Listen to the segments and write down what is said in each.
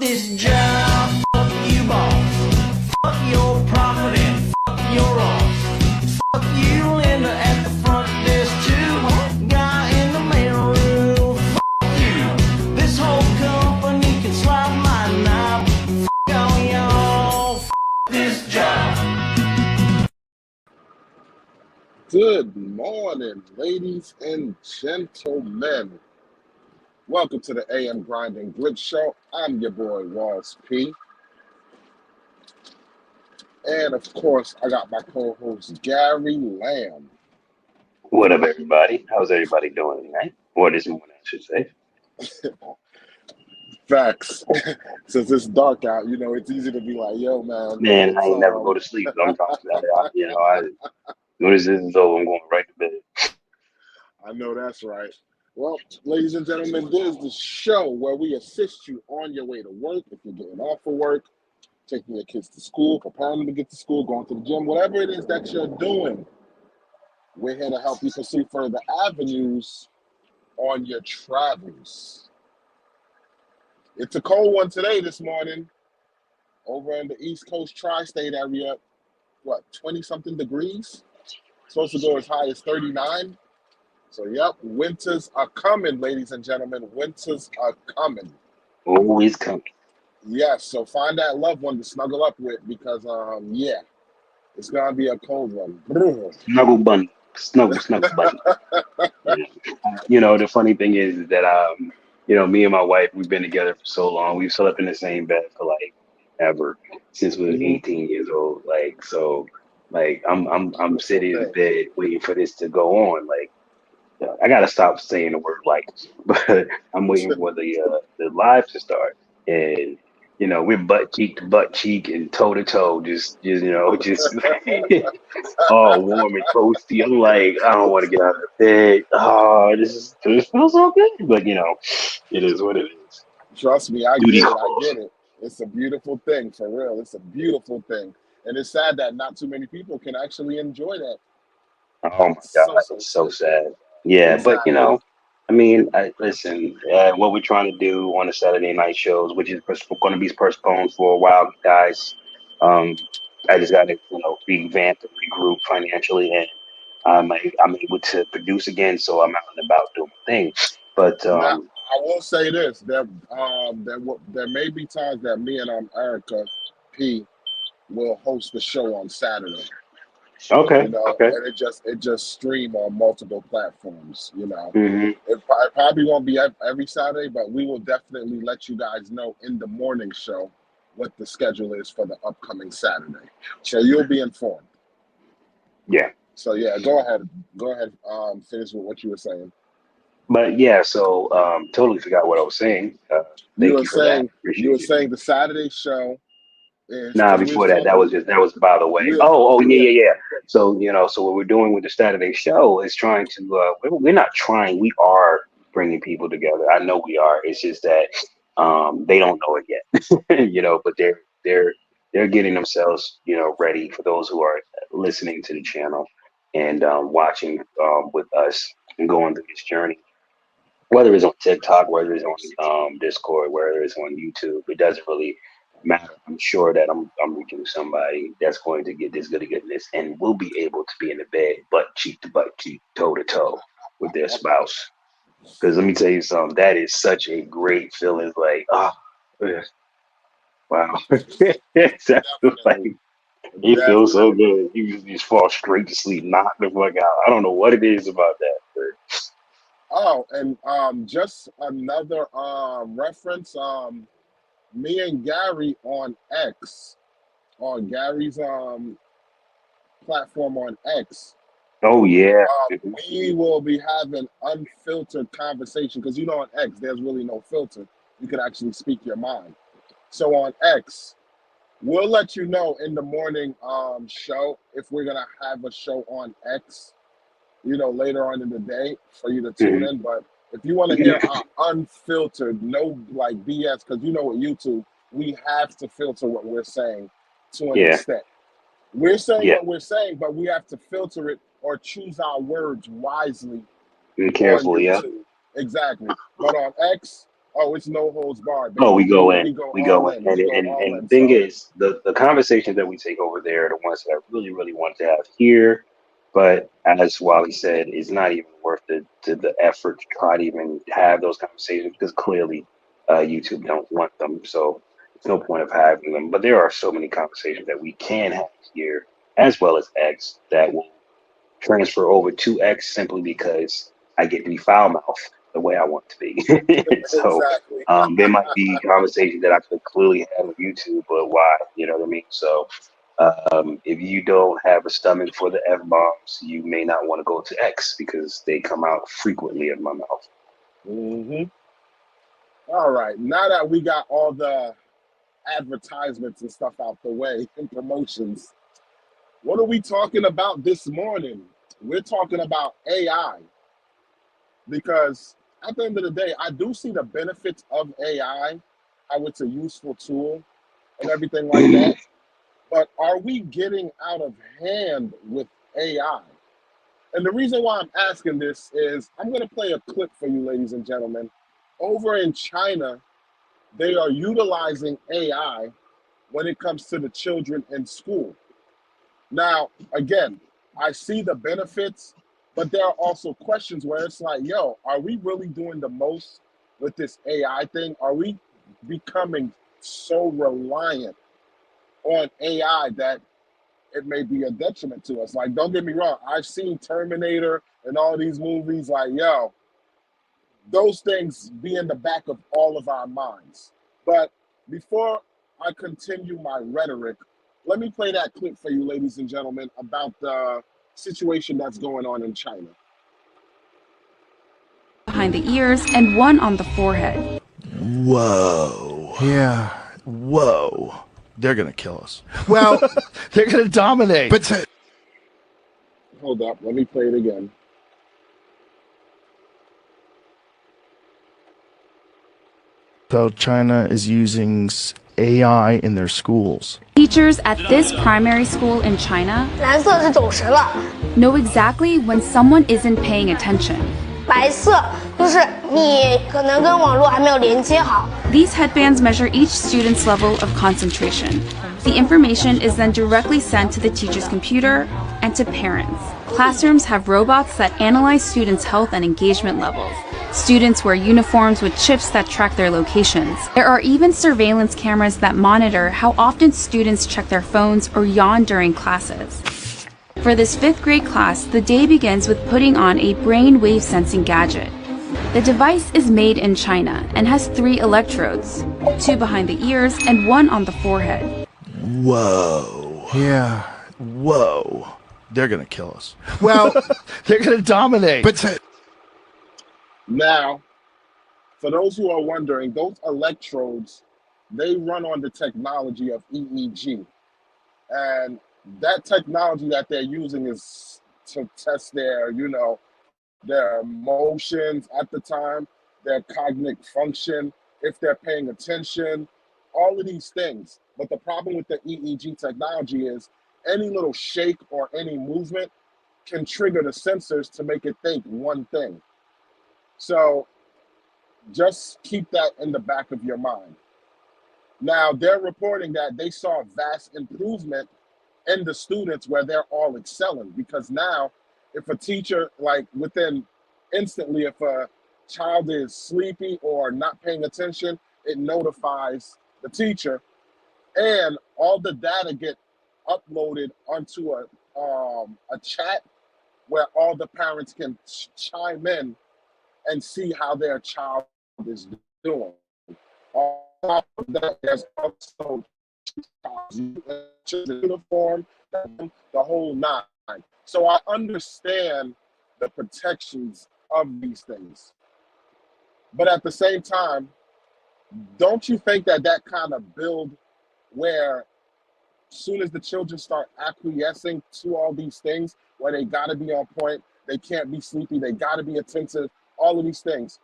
this job, fuck you boss, fuck your profit and fuck your loss, fuck you Linda at the front desk too, guy in the mail room, fuck you, this whole company can slap my knob, fuck all y'all, fuck this job. Good morning, ladies and gentlemen. Welcome to the AM Grind and Grit Show. I'm your boy, Walls P. And of course, I got my co-host, Gary Lamb. What up, everybody? How's everybody doing tonight? Or this morning, I should say. Facts. Since it's dark out, it's easy to be like, yo, man. Man, I ain't never go to sleep. I'm talking about it. When this is over, I'm going right to bed. I know that's right. Well, ladies and gentlemen, this is the show where we assist you on your way to work, if you're getting off of work, taking your kids to school, preparing them to get to school, going to the gym, whatever it is that you're doing. We're here to help you pursue further avenues on your travels. It's a cold one today, this morning, over in the East Coast tri-state area. 20-something degrees? Supposed to go as high as 39. So, yep, winters are coming, ladies and gentlemen. Winters are coming. Always coming. Yes, so find that loved one to snuggle up with because, it's going to be a cold one. Snuggle Bun. Snuggle Bun. The funny thing is that, me and my wife, we've been together for so long. We've slept in the same bed for, ever since we were 18 years old. I'm sitting in bed waiting for this to go on. I gotta stop saying the word but I'm waiting for the live to start, and we're butt cheek to butt cheek and toe to toe, just all warm and toasty. I'm like, I don't want to get out of the bed. Oh, this feels so good, but it is what it is. Trust me, I get it. It's a beautiful thing, for real. It's a beautiful thing, and it's sad that not too many people can actually enjoy that. Oh my God, it's so sad. Yeah, exactly. But listen. What we're trying to do on the Saturday night shows, which is going to be postponed for a while, guys. I just got to revamp and regroup financially, and I'm able to produce again. So I'm out and about doing my thing. But now, I will say this: there may be times that me and Erica P will host the show on Saturday. Okay. And it just stream on multiple platforms. Mm-hmm. It probably won't be every Saturday, but we will definitely let you guys know in the morning show what the schedule is for the upcoming Saturday. So you'll be informed. Yeah. So yeah, go ahead. Finish with what you were saying. But yeah, so totally forgot what I was saying. You were saying the Saturday show. Before that was by the way. Yeah. So so what we're doing with the Saturday show is trying to. We're not trying. We are bringing people together. I know we are. It's just that they don't know it yet. But they're getting themselves ready for those who are listening to the channel and watching with us and going through this journey. Whether it's on TikTok, whether it's on Discord, whether it's on YouTube, it doesn't really matter. I'm sure that I'm reaching somebody that's going to get this good at goodness and will be able to be in the bed butt cheek to butt cheek, toe to toe with their spouse. Because let me tell you something, that is such a great feeling. Wow. It feels so good. You just fall straight to sleep, knock the fuck out. I don't know what it is about that. But... Oh, and just another reference. Me and Gary on X, on Gary's platform on X. Oh yeah. We will be having unfiltered conversation because on X there's really no filter. You can actually speak your mind. So on X, we'll let you know in the morning show if we're gonna have a show on X, later on in the day for you to tune in. But if you want to hear unfiltered, no BS, because with YouTube, we have to filter what we're saying to an extent. We're saying what we're saying, but we have to filter it or choose our words wisely and carefully. Exactly. But on X, Oh, it's no holds barred, Oh, baby. we go in. We go We all go in. in. And We go and, all and the in. thing So is, the conversations that we take over there are the ones that I really, really want to have here. But as Wally said, it's not even worth the effort to try to even have those conversations because clearly YouTube don't want them. So there's no point of having them. But there are so many conversations that we can have here, as well as X, that will transfer over to X simply because I get to be foul mouth the way I want to be. So exactly. there might be conversations that I could clearly have with YouTube, but why? You know what I mean? So if you don't have a stomach for the F bombs, you may not want to go to X because they come out frequently in my mouth. hmm All right. Now that we got all the advertisements and stuff out the way and promotions, what are we talking about this morning? We're talking about AI because at the end of the day, I do see the benefits of AI, how it's a useful tool and everything like that. But are we getting out of hand with AI? And the reason why I'm asking this is I'm going to play a clip for you, ladies and gentlemen. Over in China, they are utilizing AI when it comes to the children in school. Now, again, I see the benefits, but there are also questions where it's like, yo, are we really doing the most with this AI thing? Are we becoming so reliant on AI that it may be a detriment to us? Like, don't get me wrong, I've seen Terminator and all these movies, like, yo, those things be in the back of all of our minds. But before I continue my rhetoric, let me play that clip for you, ladies and gentlemen, about the situation that's going on in China. Behind the ears and one on the forehead. Whoa. Yeah. Whoa. They're going to kill us. Well, they're going to dominate. But Hold up, let me play it again. so China is using AI in their schools. Teachers at this primary school in China 蓝色是走神了， know exactly when someone isn't paying attention. 白色就是你可能跟网络还没有连接好。 These headbands measure each student's level of concentration. The information is then directly sent to the teacher's computer and to parents. Classrooms have robots that analyze students' health and engagement levels. Students wear uniforms with chips that track their locations. There are even surveillance cameras that monitor how often students check their phones or yawn during classes. For this 5th grade class, the day begins with putting on a brain wave sensing gadget. The device is made in China and has 3 electrodes, 2 behind the ears and 1 on the forehead. Whoa. Yeah. Whoa. They're going to kill us. Well, they're going to dominate. But Now, for those who are wondering, those electrodes, they run on the technology of EEG. And that technology that they're using is to test their, their emotions at the time, their cognitive function, if they're paying attention, all of these things. But the problem with the EEG technology is any little shake or any movement can trigger the sensors to make it think one thing. So just keep that in the back of your mind. Now, they're reporting that they saw vast improvement in the students where they're all excelling, because now if a teacher, like within instantly, if a child is sleepy or not paying attention, it notifies the teacher, and all the data get uploaded onto a chat where all the parents can chime in and see how their child is doing. On top of that, there's also uniform, the whole nine. So I understand the protections of these things. But at the same time, don't you think that that kind of build where as soon as the children start acquiescing to all these things, where they got to be on point, they can't be sleepy, they got to be attentive, all of these things,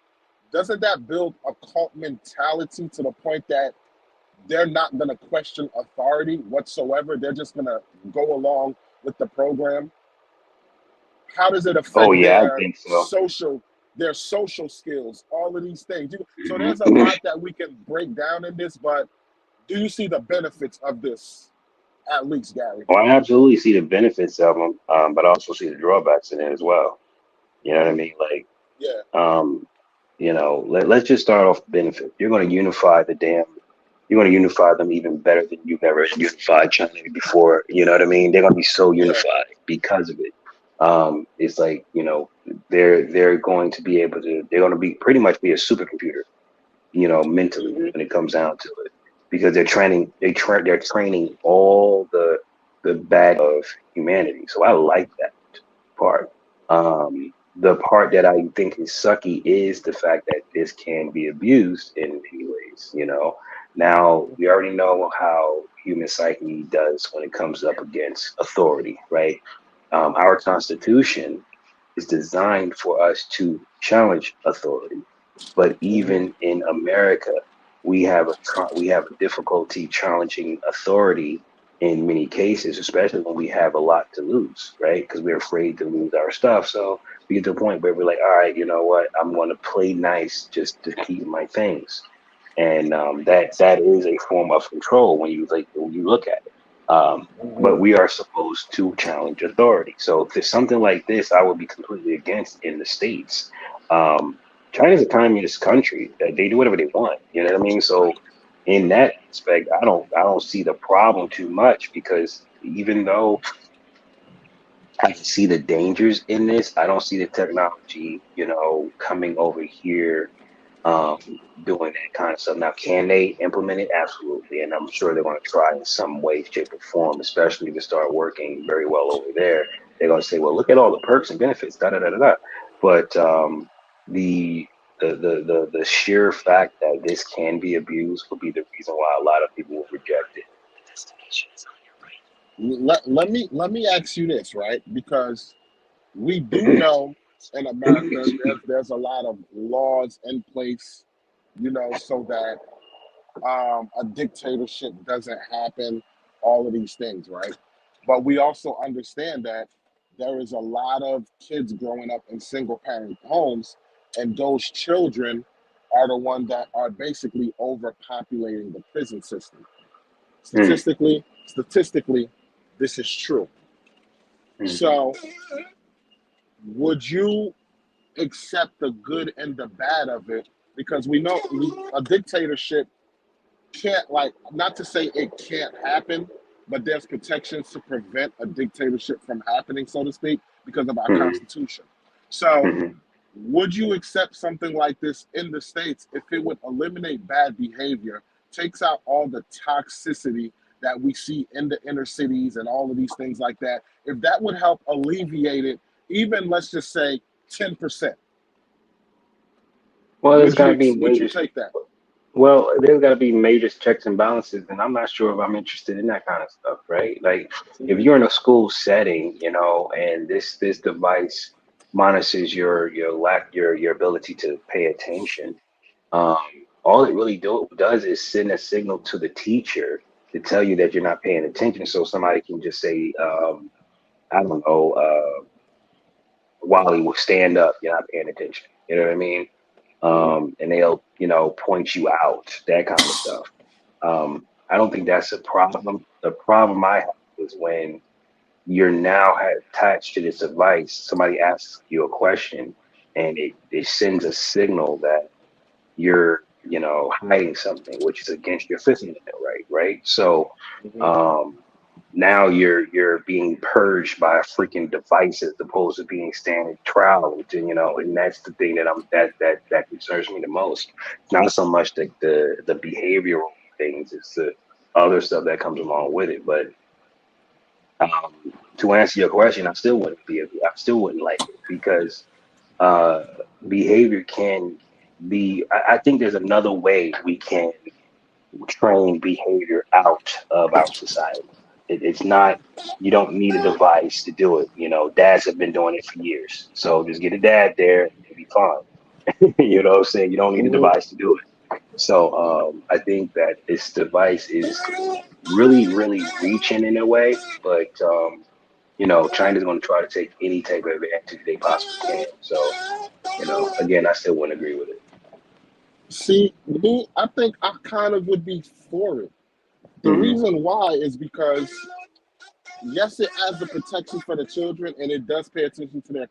doesn't that build a cult mentality to the point that they're not going to question authority whatsoever? They're just going to go along with the program. How does it affect Oh yeah, I their think so. social their social skills, all of these things. So there's a lot that we can break down in this, but do you see the benefits of this, at least, Gary? Well, I absolutely see the benefits of them, but I also see the drawbacks in it as well. You know what I mean? Like, Yeah. Let's just start off the benefit. You're going to unify them even better than you've ever unified China before. You know what I mean? They're going to be so Yeah. unified because of it. It's like, they're going to be able to, they're going to be pretty much be a supercomputer, mentally Mhm. when it comes down to it, because they're training all the bad of humanity. So I like that part. The part that I think is sucky is the fact that this can be abused in many ways. Now we already know how human psyche does when it comes up against authority, right? Our Constitution is designed for us to challenge authority, but Mhm. even in America, we have a difficulty challenging authority in many cases, especially when we have a lot to lose, right? Because we're afraid to lose our stuff. So we get to a point where we're like, all right, you know what? I'm going to play nice just to keep my things, and that is a form of control when you look at it. But Mhm. we are supposed to challenge authority. So if there's something like this, I would be completely against in the States. Um, China's a communist country. They do whatever they want. You know what I mean? So in that aspect, I don't see the problem too much, because even though I can see the dangers in this, I don't see the technology, coming over here, um, doing that kind of stuff. Now, can they implement it? Absolutely. And I'm sure they're going to try in some way, shape, or form, especially if it start working very well over there. They're going to say, well, look at all the perks and benefits, da da da da da. But the the sheer fact that this can be abused will be the reason why a lot of people will reject it. Let me ask you this, right? Because we do know in America there's a lot of laws in place, so that a dictatorship doesn't happen, all of these things, right? But we also understand that there is a lot of kids growing up in single parent homes, and those children are the ones that are basically overpopulating the prison system. Mm, Statistically, this is true. mm, So, would you accept the good and the bad of it? Because we know a dictatorship can't, like, not to say it can't happen, but there's protections to prevent a dictatorship from happening, so to speak, because of our mm, Constitution. So, mm. would you accept something like this in the States if it would eliminate bad behavior, takes out all the toxicity that we see in the inner cities and all of these things like that? If that would help alleviate it, even let's just say 10%, Well, there's got to be would you major. take that? Well, there's got to be major checks and balances, and I'm not sure if I'm interested in that kind of stuff, right? Like, if Mhm. you're in a school setting, and this device monitors your ability to pay attention, um, all it really does is send a signal to the teacher to tell you that you're not paying attention. So somebody can just say, I don't know, Wally will stand up, you're not paying attention. You know what I mean? Mhm. And they'll, point you out, that kind of stuff. I don't think that's a problem. The problem I have is when you're now attached to this device, somebody asks you a question, and it sends a signal that you're, hiding something, which is against your Fifth Amendment right? So Mhm. um, now you're being purged by a freaking device as opposed to being standing trial, and that's the thing that concerns me the most. It's not so much the behavioral things, it's the other stuff that comes along with it. But to answer your question, I still wouldn't like it, because uh, behavior can be. I think there's another way we can train behavior out of our society. It's not, you don't need a device to do it. Dads have been doing it for years. So just get a dad there and it'll be fine. You know what I'm saying? You don't need a Mhm. device to do it. So I think that this device is really, really reaching in a way, but China's going to try to take any type of advantage they possibly can. So Again, I still wouldn't agree with it. See, me, I think I kind of would be for it. The reason why is because, yes, it has the protection for the children and it does pay attention to their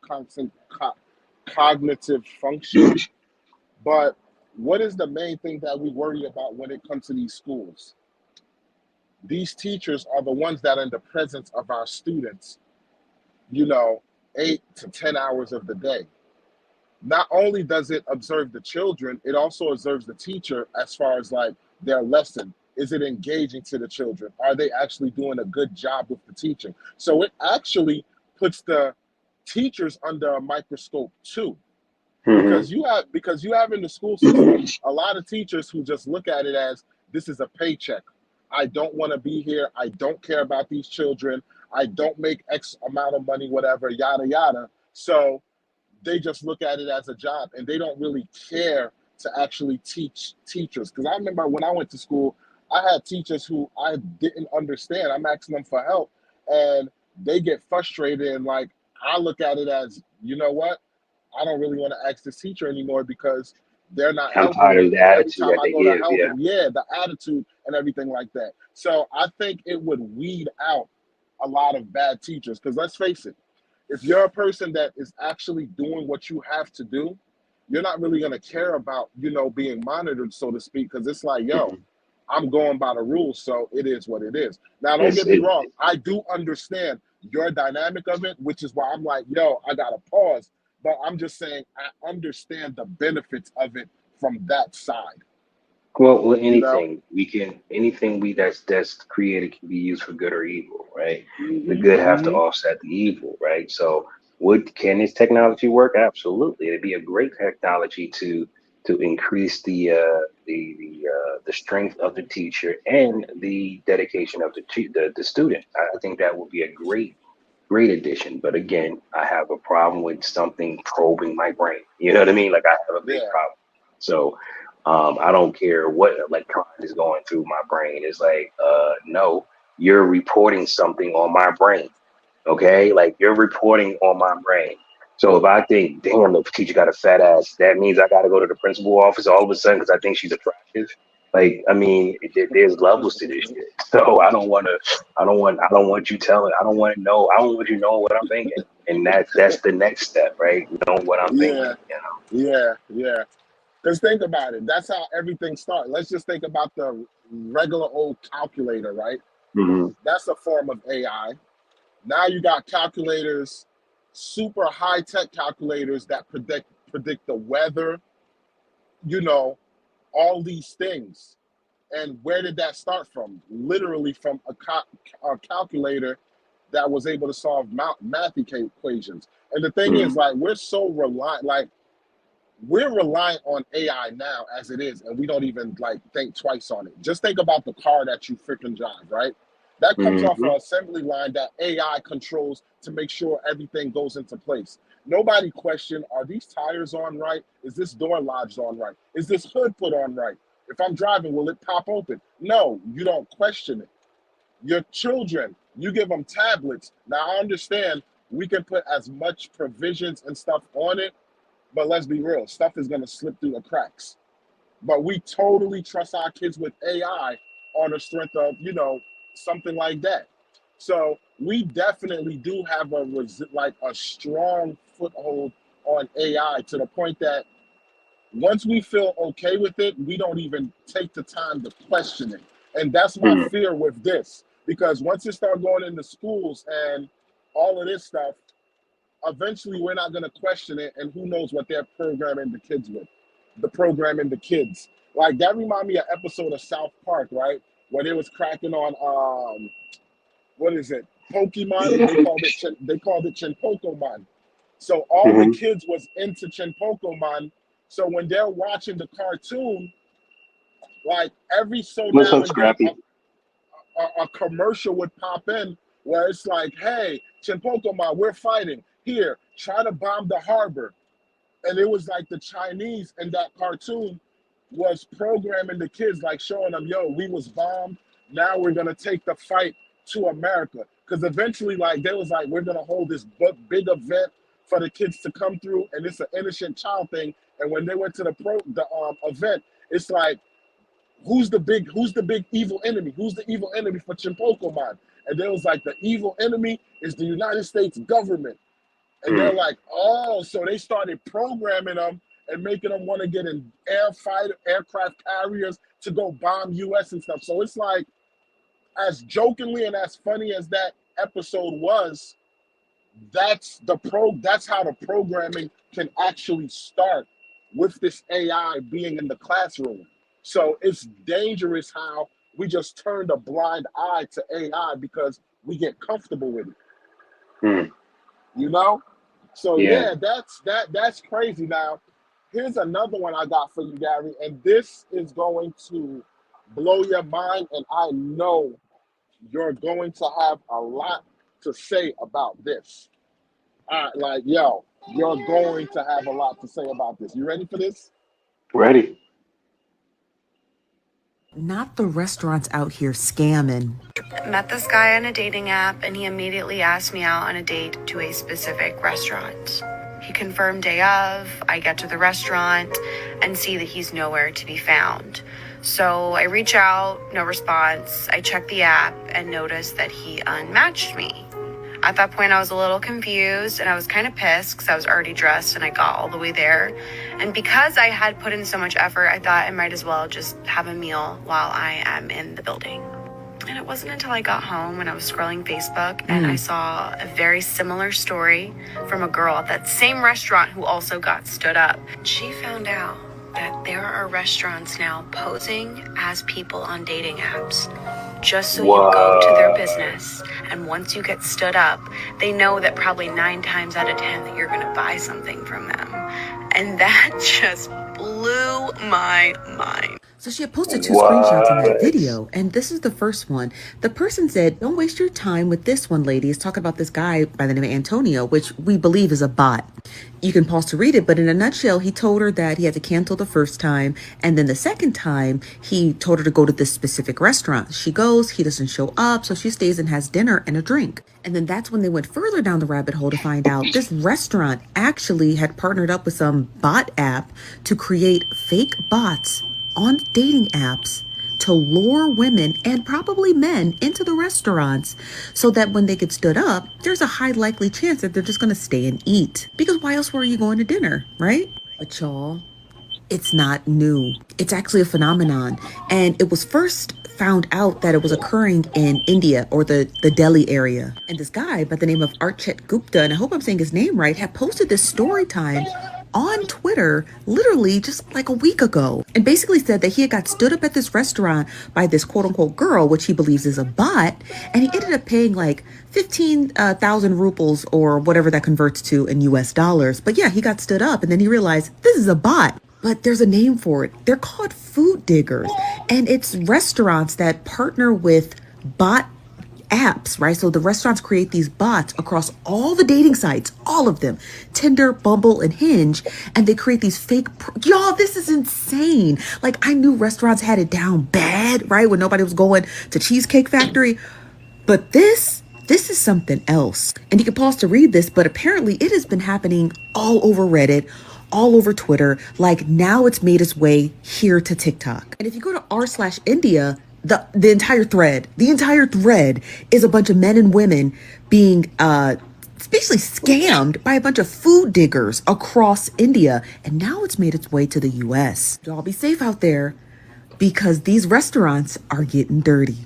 cognitive function. But what is the main thing that we worry about when it comes to these schools? These teachers are the ones that are in the presence of our students, 8 to 10 hours of the day. Not only does it observe the children, it also observes the teacher as far as like their lesson. Is it engaging to the children? Are they actually doing a good job with the teaching? So it actually puts the teachers under a microscope too. Because you have in the school system a lot of teachers who just look at it as, this is a paycheck. I don't want to be here. I don't care about these children. I don't make X amount of money, whatever, yada, yada. So they just look at it as a job and they don't really care to actually teach teachers. Because I remember when I went to school, I had teachers who I didn't understand. I'm asking them for help and they get frustrated. And like, I look at it as, you know what? I don't really want to ask this teacher anymore because they're not I'm helping tired me. of the And every attitude time that I they go to give. help Yeah. them, the attitude and everything like that. So I think it would weed out a lot of bad teachers. Because let's face it, if you're a person that is actually doing what you have to do, you're not really going to care about, being monitored, so to speak, because it's like, yo, I'm going by the rules, so it is what it is. Now, don't It's get me it. wrong. I do understand your dynamic of it, which is why I'm like, yo, I got to pause. But I'm just saying I understand the benefits of it from that side, Well, you know? anything that's created can be used for good or evil, right? The Hmm. good have to Hmm. offset the evil, right? So, can this technology work? Absolutely, it'd be a great technology to increase the strength of the teacher and the dedication of the student. I think that would be a great addition. But again, I have a problem with something probing my brain. You know what I mean? Like I have a big Yeah. problem. So I don't care what electron is going through my brain. It's like, no, you're reporting something on my brain. Okay, like you're reporting on my brain. So if I think, damn, the teacher got a fat ass, that means I got to go to the principal office all of a sudden because I think she's attractive. Like, I mean, there's levels to this shit. So I don't want you telling, I don't want to know, I don't want you knowing what I'm thinking. And that's the next step, right? Knowing what I'm thinking, Yeah. Yeah. Yeah. Because think about it. That's how everything starts. Let's just think about the regular old calculator, right? know? That's a form of AI. Now you got calculators, super high tech calculators that predict the weather, you know, all these things. And where did that start from? Literally from a calculator that was able to solve math equations. And the thing is, Hmm. like, we're reliant on AI now as it is, and we don't even like think twice on it. Just think about the car that you freaking drive, right? That comes Hmm. off Hmm. an assembly line that AI controls to make sure everything goes into place. Nobody question, are these tires on right? Is this door lodged on right? Is this hood put on right? If I'm driving, will it pop open? No, you don't question it. Your children, you give them tablets. Now I understand we can put as much provisions and stuff on it, but let's be real, stuff is going to slip through the cracks. But we totally trust our kids with AI on the strength of, something like that. So we definitely do have a strong foothold on AI to the point that once we feel okay with it, we don't even take the time to question it. And that's my Hmm. fear with this, because once you start going into schools and all of this stuff, eventually we're not going to question it, and who knows what they're programming the kids with. The programming the kids, like that remind me of an episode of South Park, right, where they was cracking on what is it, Pokemon. They called it Chinpokomon. So all the Hmm. kids was into Chinpokomon. So when they're watching the cartoon, like every so What's now up, and then Scrappy? a commercial would pop in where it's like, hey, Chinpokomon, we're fighting here, try to bomb the harbor. And it was like the Chinese in that cartoon was programming the kids, like showing them, yo, we was bombed. Now we're gonna take the fight to America. Because eventually, like they was like, we're gonna hold this big event for the kids to come through, and it's an innocent child thing. And when they went to the event, it's like, who's the big evil enemy? Who's the evil enemy for Chimpokoman? And they was like, the evil enemy is the United States government. And they're like, oh, so they started programming them and making them want to get in aircraft carriers to go bomb US and stuff. So it's like, as jokingly and as funny as that episode was, that's how the programming can actually start with this AI being in the classroom. So it's dangerous how we just turned a blind eye to AI because we get comfortable with it. You know? So yeah, that's crazy. Now, here's another one I got for you, Gary, and this is going to blow your mind, and I know you're going to have a lot to say about this. You're going to have a lot to say about this. You ready for this? Ready. Not the restaurants out here scamming. Met this guy on a dating app, and he immediately asked me out on a date to a specific restaurant. He confirmed day of. I get to the restaurant and see that he's nowhere to be found. So I reach out, no response. I check the app and notice that he unmatched me. At that point, I was a little confused and I was kind of pissed because I was already dressed and I got all the way there. And because I had put in so much effort, I thought I might as well just have a meal while I am in the building. And it wasn't until I got home when I was scrolling Facebook and I saw a very similar story from a girl at that same restaurant who also got stood up. She found out that there are restaurants now posing as people on dating apps just so you go to their business. And once you get stood up, they know that probably 9 times out of 10 that you're going to buy something from them. And that just blew my mind. So she had posted 2 screenshots in that video, and this is the first one. The person said, don't waste your time with this one, ladies. Talk about this guy by the name of Antonio, which we believe is a bot. You can pause to read it, but in a nutshell, he told her that he had to cancel the first time, and then the second time, he told her to go to this specific restaurant. She goes, he doesn't show up, so she stays and has dinner and a drink. And then that's when they went further down the rabbit hole to find out this restaurant actually had partnered up with some bot app to create fake bots on dating apps to lure women and probably men into the restaurants so that when they get stood up, there's a high likely chance that they're just going to stay and eat. Because why else were you going to dinner, right? But y'all, it's not new. It's actually a phenomenon. And it was first found out that it was occurring in India or the Delhi area. And this guy by the name of Archet Gupta, and I hope I'm saying his name right, had posted this story time on Twitter literally just like a week ago, and basically said that he had got stood up at this restaurant by this quote unquote girl, which he believes is a bot, and he ended up paying like 15,000 rupees or whatever that converts to in US dollars. But yeah, he got stood up and then he realized this is a bot. But there's a name for it. They're called food diggers, and it's restaurants that partner with bot apps, right? So the restaurants create these bots across all the dating sites, all of them, Tinder, Bumble, and Hinge, and they create these fake, y'all, this is insane. Like, I knew restaurants had it down bad, right? When nobody was going to Cheesecake Factory, but this is something else. And you can pause to read this, but apparently it has been happening all over Reddit, all over Twitter. Like, now it's made its way here to TikTok. And if you go to r/India, the entire thread is a bunch of men and women being basically scammed by a bunch of food diggers across India. And now it's made its way to the US. Y'all be safe out there because these restaurants are getting dirty.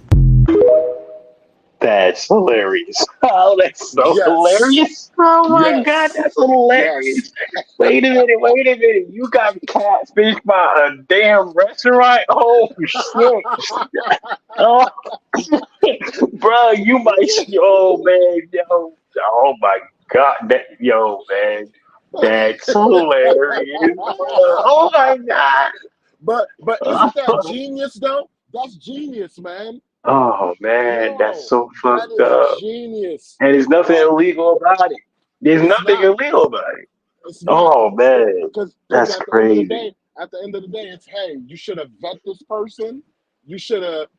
That's hilarious. Oh, that's so hilarious. Oh my God, that's hilarious. Wait a minute. You got catfished by a damn restaurant? Oh, shit. Oh, bro, you might, oh my God, man, that's hilarious. Oh my God. But isn't that genius though? That's genius, man. Oh man, that's so fucked up. Genius. And there's nothing illegal about it. There's nothing illegal about it. Oh man, that's crazy. At the end of the day, it's, hey, you should have vet this person. You should have,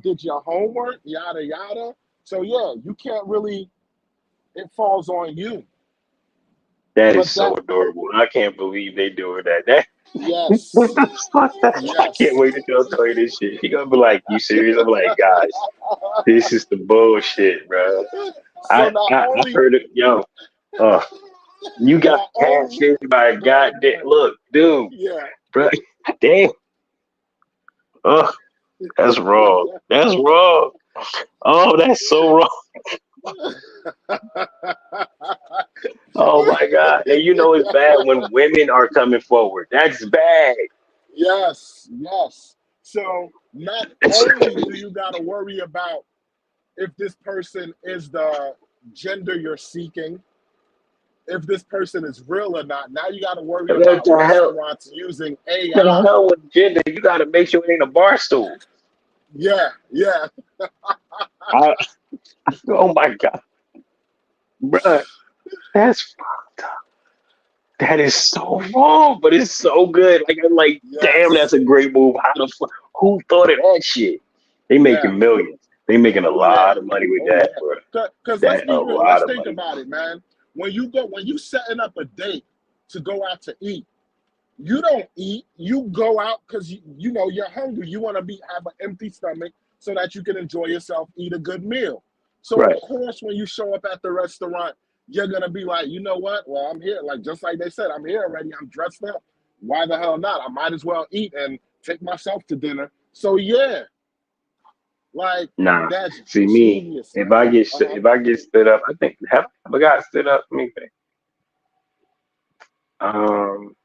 did your homework, yada yada. So yeah, you can't really. It falls on you. That is But so that, adorable. I can't believe they doing that. That what yes, the fuck? I can't yes. wait to tell you this shit. He gonna be like, "You serious?" I'm like, "Guys, this is the bullshit, bro." So not I only, heard it, yo. Uh, you got not only, catfish by goddamn. Look, dude, yeah. bro. Damn. Oh, that's wrong. That's wrong. Oh, that's so wrong. Oh my God. And you know it's bad when women are coming forward. That's bad. Yes, yes. So not only do you got to worry about if this person is the gender you're seeking, if this person is real or not. Now you got to worry What about the hell? restaurants using The AI. hell with gender? You gotta make sure it ain't a bar stool. Yeah, yeah. I, oh my God. Bruh, that's that is so wrong, but it's so good. Like I'm like, damn, that's Yes. a great move. How the fuck? Who thought of that shit? They Yeah. making millions. They making a Oh yeah. lot of money with Oh that, yeah. bro. Because let's That a be real. Let's lot of think money. about it, man. When you setting up a date to go out to eat, you don't eat. You go out because you know you're hungry. You want to be have an empty stomach so that you can enjoy yourself, eat a good meal. So of Right. course, when you show up at the restaurant, you're gonna be like, you know what? Well, I'm here. Like just like they said, I'm here already. I'm dressed up. Why the hell not? I might as well eat and take myself to dinner. So yeah, like Nah. that's See me, genius, if man. Uh-huh. I get stood up, I think have I got stood up? Let me think. Um,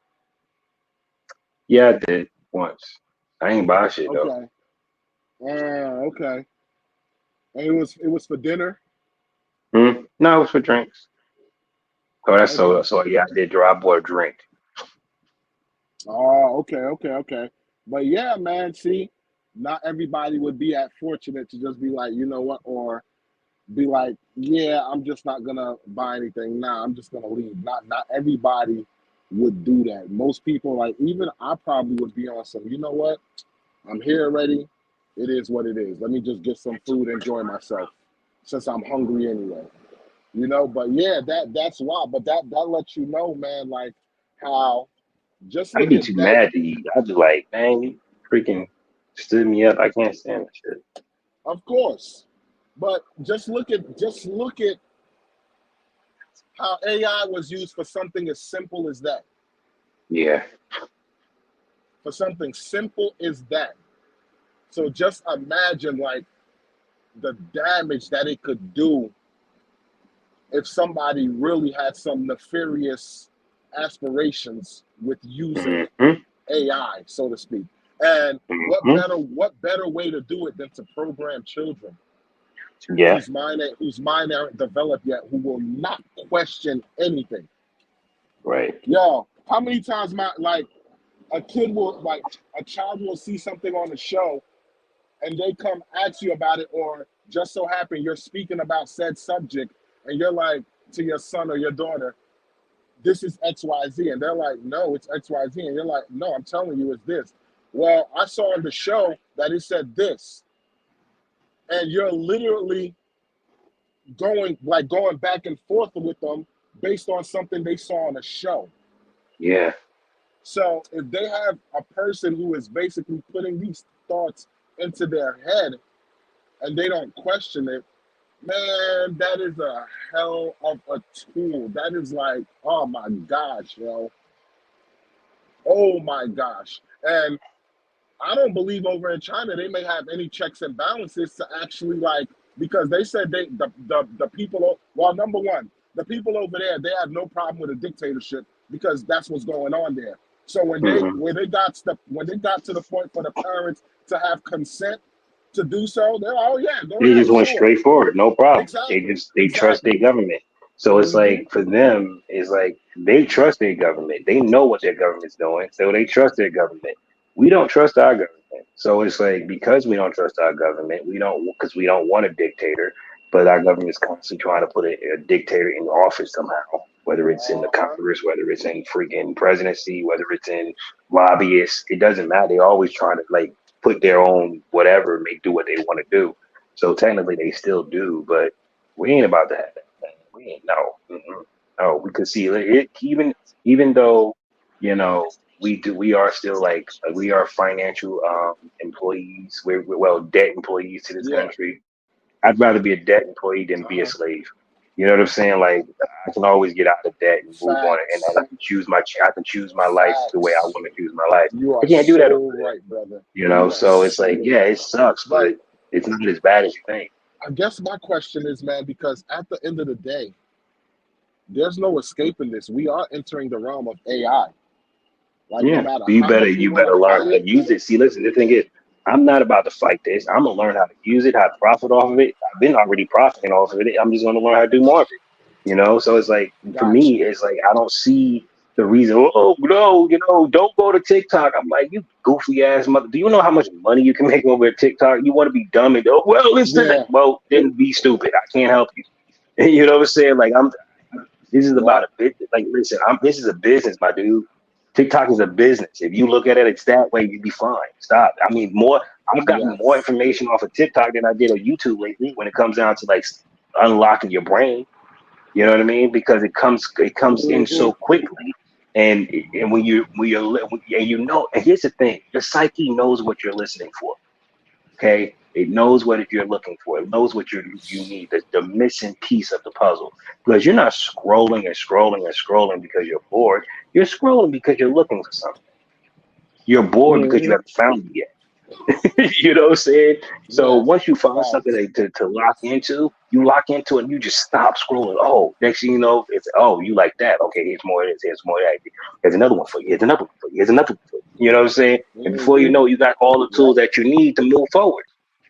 yeah, I did once. I ain't buy shit though. Okay. Okay. And it was for dinner. Hmm? No, it was for drinks. Oh, that's Okay. so yeah, I did draw. I bought a drink. Oh, okay. But yeah, man, see, not everybody would be that fortunate to just be like, you know what, or be like, yeah, I'm just not gonna buy anything. Nah, I'm just gonna leave. Not everybody would do that. Most people, like even I probably would be on some, you know what? I'm here already. It is what it is. Let me just get some food, enjoy myself, since I'm hungry anyway. You know, but yeah, that's why. But that lets you know, man, like how just I'd look be at too that. mad to eat. I'd be like, man, you freaking stood me up. I can't stand that shit. Of course. But just look at how AI was used for something as simple as that. Yeah. For something simple as that. So just imagine like the damage that it could do if somebody really had some nefarious aspirations with using Hmm. AI, so to speak. And Hmm. what better way to do it than to program children Yeah. whose mind aren't developed yet, who will not question anything. Right. Yo, how many times a child will see something on the show and they come ask you about it, or just so happen you're speaking about said subject and you're like to your son or your daughter, this is XYZ. And they're like, no, it's XYZ. And you're like, no, I'm telling you it's this. Well, I saw on the show that it said this. And you're literally going back and forth with them based on something they saw on a show. Yeah. So if they have a person who is basically putting these thoughts into their head and they don't question it, man, that is a hell of a tool. That is like, oh my gosh, yo. Oh my gosh. And I don't believe over in China they may have any checks and balances to actually like, because they said the people, well, number one, the people over there, they have no problem with a dictatorship because that's what's going on there. So Hmm. when they got to the point for the parents to have consent to do so, they're like, oh yeah, go They just ahead, went sure. straight forward, no problem. Exactly. They trust Exactly. their government. So it's Mm-hmm. like for them, it's like they trust their government. They know what their government's doing, so they trust their government. We don't trust our government. So it's like because we don't trust our government, we don't want a dictator, but our government is constantly trying to put a dictator in office somehow, whether it's in the Uh-huh. Congress, whether it's in freaking presidency, whether it's in lobbyists, it doesn't matter. They always trying to like put their own whatever, make do what they want to do. So technically, they still do, but we ain't about to have that. Man. We ain't no. Mm-mm. Oh, we could see it even though, you know, we are still like we are financial employees. We're well debt employees to this Yeah, country. I'd rather be a debt employee than be a uh-huh. slave. You know what I'm saying? Like I can always get out of debt and move on, and Facts, I can choose I can choose my life the way I facts. want to choose my life. You I are can't do that over so there. right, brother. You know, You are so it's like, so yeah, right. it sucks, But but it's not as bad as you think. I guess my question is, man, because at the end of the day, there's no escaping this. We are entering the realm of AI. Like, no Yeah, matter but how much we you want to better learn fight how to it, use it. See, listen, the thing is, I'm not about to fight this. I'm gonna learn how to use it, how to profit off of it. I've been already profiting off of it. I'm just gonna learn how to do more of it. You know, so it's like for got me, you. it's like I don't see the reason. Oh no, don't go to TikTok. I'm like, you goofy ass mother. Do you know how much money you can make over at TikTok? You want to be dumb and go, well, listen, Yeah, well, then be stupid. I can't help you. You know what I'm saying? Like this is yeah, about a business. Like, listen, this is a business, my dude. TikTok is a business. If you look at it, it's that way. You'd be fine. Stop. I mean, I've gotten more yes. information off of TikTok than I did on YouTube lately. When it comes down to like unlocking your brain, you know what I mean? Because it comes in Hmm. so quickly, and and and here's the thing: your psyche knows what you're listening for. Okay, it knows what you're looking for. It knows what you need. The missing piece of the puzzle. Because you're not scrolling and scrolling and scrolling because you're bored. You're scrolling because you're looking for something. You're bored because you Hmm. haven't found it yet. You know what I'm saying? So Yeah, once you find something facts. to lock into, you lock into it and you just stop scrolling. Oh, next thing you know, it's you like that. Okay, here's more of this, here's more of that. Here's another one for you. Here's another one for you. Here's another one for you. You know what I'm saying? And before you Hmm. know, you got all the Yep, tools that you need to move forward.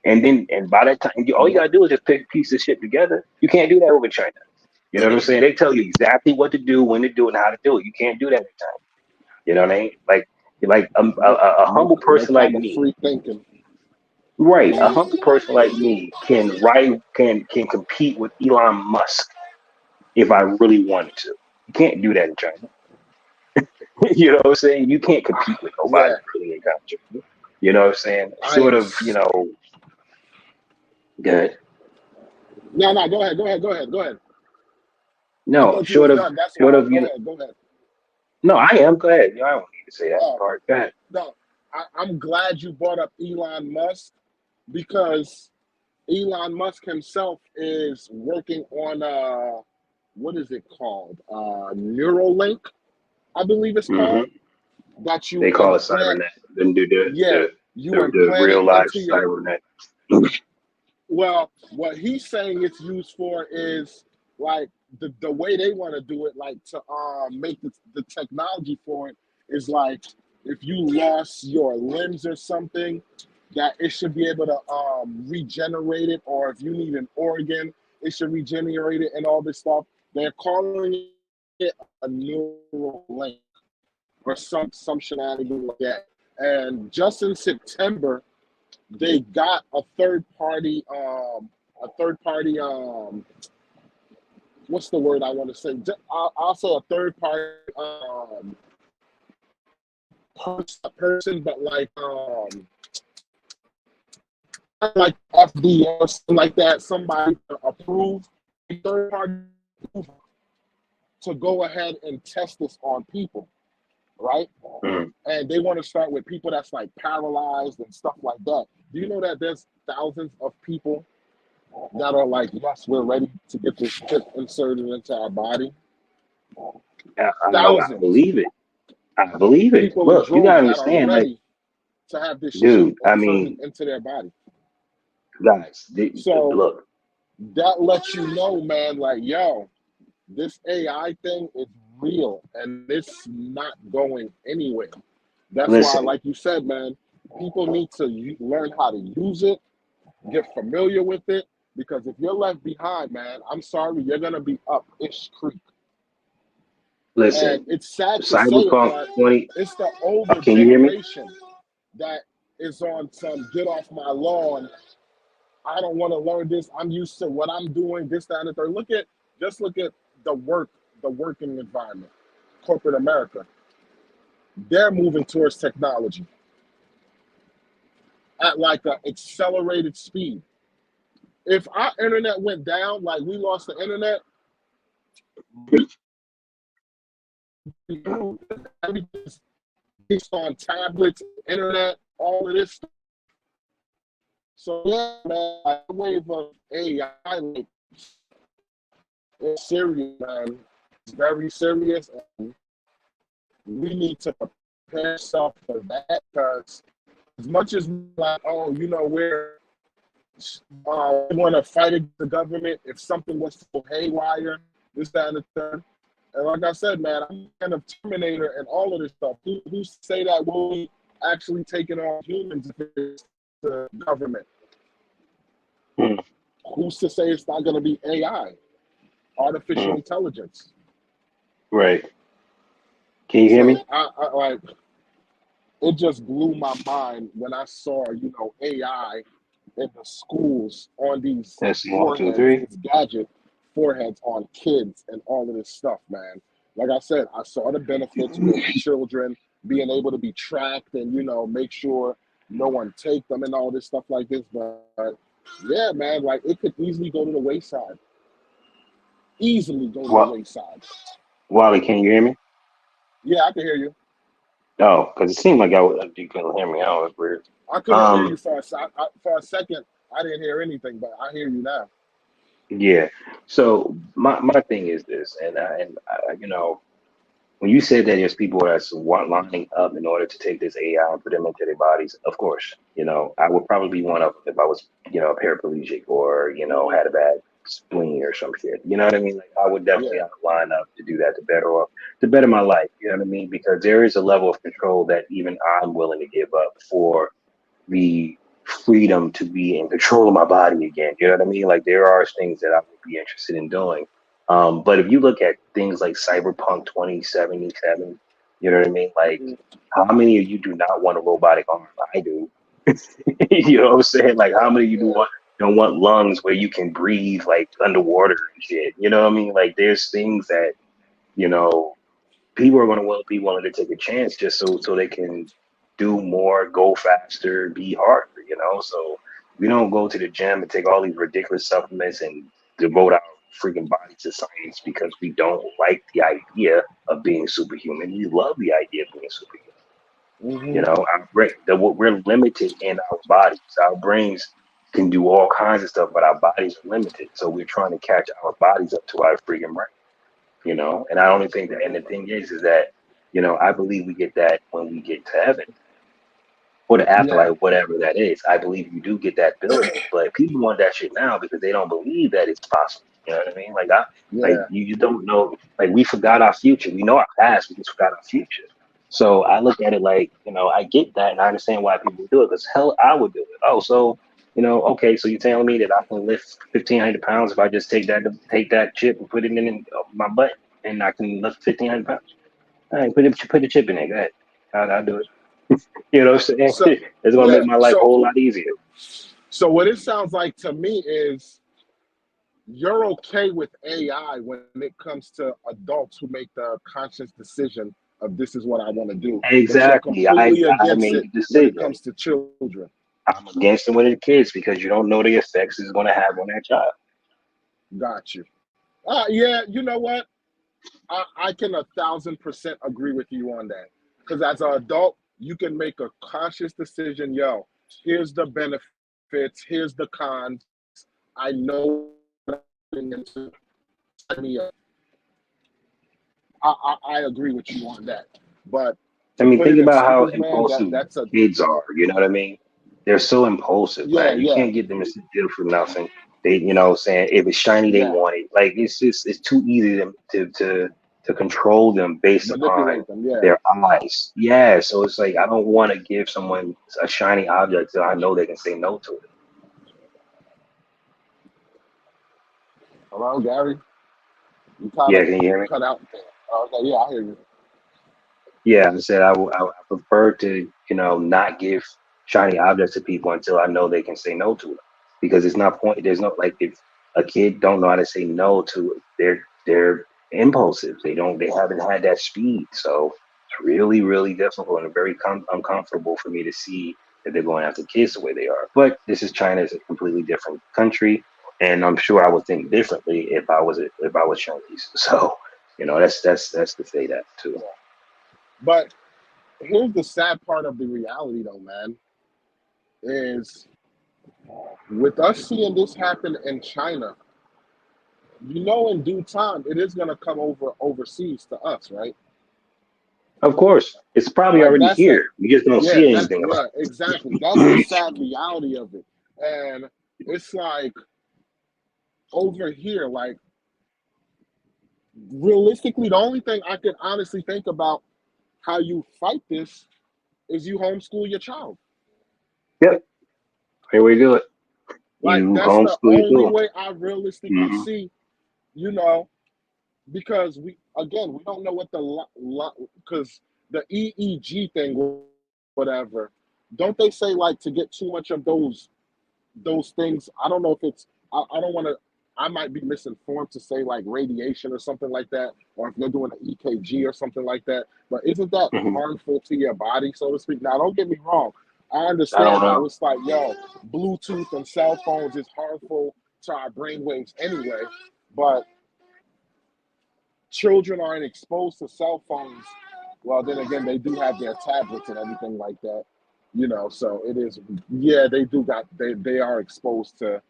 And by that time, all you yep. gotta do is just pick a piece of shit together. You can't do that over China. You know what I'm saying? They tell you exactly what to do, when to do it, and how to do it. You can't do that in China. You know what I mean? Like Nope, a nope. humble And they person like kind of me, free thinking. right? A Hmm. humble person like me can compete with Elon Musk if I really wanted to. You can't do that in China. You know what I'm saying? You can't compete with nobody Yeah, really in China. You know what I'm saying? I Short am. of, good. No, no, go ahead, go ahead, go ahead, go ahead. I No, thought you was done. That's short why. of, Go ahead, go ahead. no, I am. Go ahead. I don't need to say that Oh, part. Go ahead. no, I'm glad you brought up Elon Musk because Elon Musk himself is working on what is it called? Neuralink, I believe it's Hmm. called. That you They call it implant, cybernet. Then do yeah, you the implant it real life into your. cybernet. Well, what he's saying it's used for is like the way they want to do it, like to make the technology for it is like if you lost your limbs or something, that it should be able to regenerate it, or if you need an organ, it should regenerate it and all this stuff. They're calling it a neural link or some shenanigans like that. And just in September, they got a third party what's the word I want to say? I'll say a third party person, but like FDA or something like that, somebody to approve a third party to go ahead and test this on people, right? Mm. And they want to start with people that's like paralyzed and stuff like that. Do you know that there's thousands of people that are like, yes, we're ready to get this chip inserted into our body? I Thousands. believe it. I believe it. People in Look, you droves gotta that are understand, like, ready to have this chip dude. I inserted mean, into their body. guys, So look. that lets you know, man, like, yo, this AI thing is real and it's not going anywhere. That's why, Listen, like you said, man, people need to learn how to use it, get familiar with it, because if you're left behind, man, I'm sorry, you're gonna be up ish creek. And listen. it's sad to say it, Cyberpunk but 20. it's the older Can you hear me? generation that is on some get off my lawn. I don't want to learn this. I'm used to what I'm doing, this, that, and the third. Look at the the working environment, corporate America. They're moving towards technology at like an accelerated speed. If our internet went down, like we lost the internet, everything's based on tablets, internet, all of this stuff. So yeah, man, like, the wave of AI, like, it's serious, man. It's very serious, and we need to prepare ourselves for that, because as much as like, oh, you know, we want to fight against the government if something was to go haywire, this, that, and the third. And like I said, man, I'm kind of Terminator and all of this stuff. Who's to say that we'll be actually taking on humans if it's the government? Who's to say it's not going to be AI, artificial intelligence? Right. Can you hear me? I like, it just blew my mind when I saw, you know, AI in the schools on these Testing 1, 2, foreheads, 3. these gadget foreheads on kids and all of this stuff, man. Like I said, I saw the benefits with children being able to be tracked and, you know, make sure no one take them and all this stuff like this. But yeah, man, like, it could easily go to the wayside. Easily go to the wayside. Wally, can you hear me? Yeah, I can hear you. Oh, because it seemed like you couldn't hear me. I don't know, it's weird. I couldn't hear you for a second. I didn't hear anything, but I hear you now. Yeah. So my thing is this, and I, you know, when you said that there's people that's lining up in order to take this AI and put them into their bodies, of course, you know, I would probably be one of them if I was, you know, a paraplegic or, you know, had a bad spleen or some shit. You know what I mean? Like, I would definitely have to line up to do that to better my life. You know what I mean? Because there is a level of control that even I'm willing to give up for the freedom to be in control of my body again. You know what I mean? Like, there are things that I would be interested in doing. But if you look at things like Cyberpunk 2077, you know what I mean? Like, how many of you do not want a robotic arm? I do. You know what I'm saying? Like, how many of you don't want lungs where you can breathe like underwater and shit? You know what I mean? Like, there's things that, you know, people are going to be willing to take a chance just so they can do more, go faster, be harder, you know? So we don't go to the gym and take all these ridiculous supplements and devote our freaking body to science because we don't like the idea of being superhuman. We love the idea of being superhuman. You know, we're limited in our bodies. Our brains can do all kinds of stuff, but our bodies are limited. So we're trying to catch our bodies up to our freaking brain. You know, and I only think that, and the thing is that, you know, I believe we get that when we get to heaven or the afterlife, whatever that is. I believe you do get that ability, but people want that shit now because they don't believe that it's possible. You know what I mean? Like, you don't know, like, we forgot our future. We know our past, we just forgot our future. So I look at it like, you know, I get that and I understand why people do it because hell, I would do it. Oh, so, you know, okay, so you're telling me that I can lift 1,500 pounds if I just take that chip and put it in my butt and I can lift 1,500 pounds? All right, put the chip in there. Go ahead. I'll do it. You know what I'm saying? So, It's going to make my life a whole lot easier. So what it sounds like to me is you're okay with AI when it comes to adults who make the conscious decision of this is what I want to do. Exactly. But you're completely I against made it the decision. when it comes to children. I'm against it with the kids because you don't know the effects it's going to have on that child. Got you. Yeah, you know what? I can 1,000% agree with you on that. Because as an adult, you can make a conscious decision. Yo, here's the benefits. Here's the cons. I know what I'm into. I agree with you on that. But I mean, think about how schools, man, impulsive kids are. You know what I mean? They're so impulsive. Yeah, You can't get them to sit still for nothing. They, you know, saying if it's shiny, they want it. Like, it's too easy to control them based upon their eyes. Yeah, so it's like I don't want to give someone a shiny object so I know they can say no to it. Hello, Gary. You Can you hear me? cut out there. Okay, yeah, I hear you. Yeah, I said I prefer to, you know, not give shiny objects to people until I know they can say no to it, because it's not point. There's no, like, if a kid don't know how to say no to it, they're impulsive. They haven't had that speed, so it's really, really difficult and very uncomfortable for me to see that they're going after kids the way they are. But this is China, is a completely different country, and I'm sure I would think differently if I was Chinese. So, you know, that's to say that too. But here's the sad part of the reality, though, man, is with us seeing this happen in China, in due time, it is going to come overseas to us, right? Of course, it's probably Like already that's the here. We just don't yeah, see anything about exactly. That's the sad reality of it. And it's like over here, like realistically, the only thing I could honestly think about how you fight this is you homeschool your child. it. Yep, here we do it. Like You that's the homeschool your only children. way I realistically see, you know, because we don't know what the because the EEG thing, whatever. Don't they say like to get too much of those things? I don't know if it's I don't want to. I might be misinformed to say like radiation or something like that, or if you're doing an EKG or something like that. But isn't that Hmm. harmful to your body, so to speak? Now, don't get me wrong. I I don't understand how know. it's like, yo, Bluetooth and cell phones is harmful to our brainwaves anyway. But children aren't exposed to cell phones. Well, then again, they do have their tablets and everything like that. So it is. Yeah, they are exposed to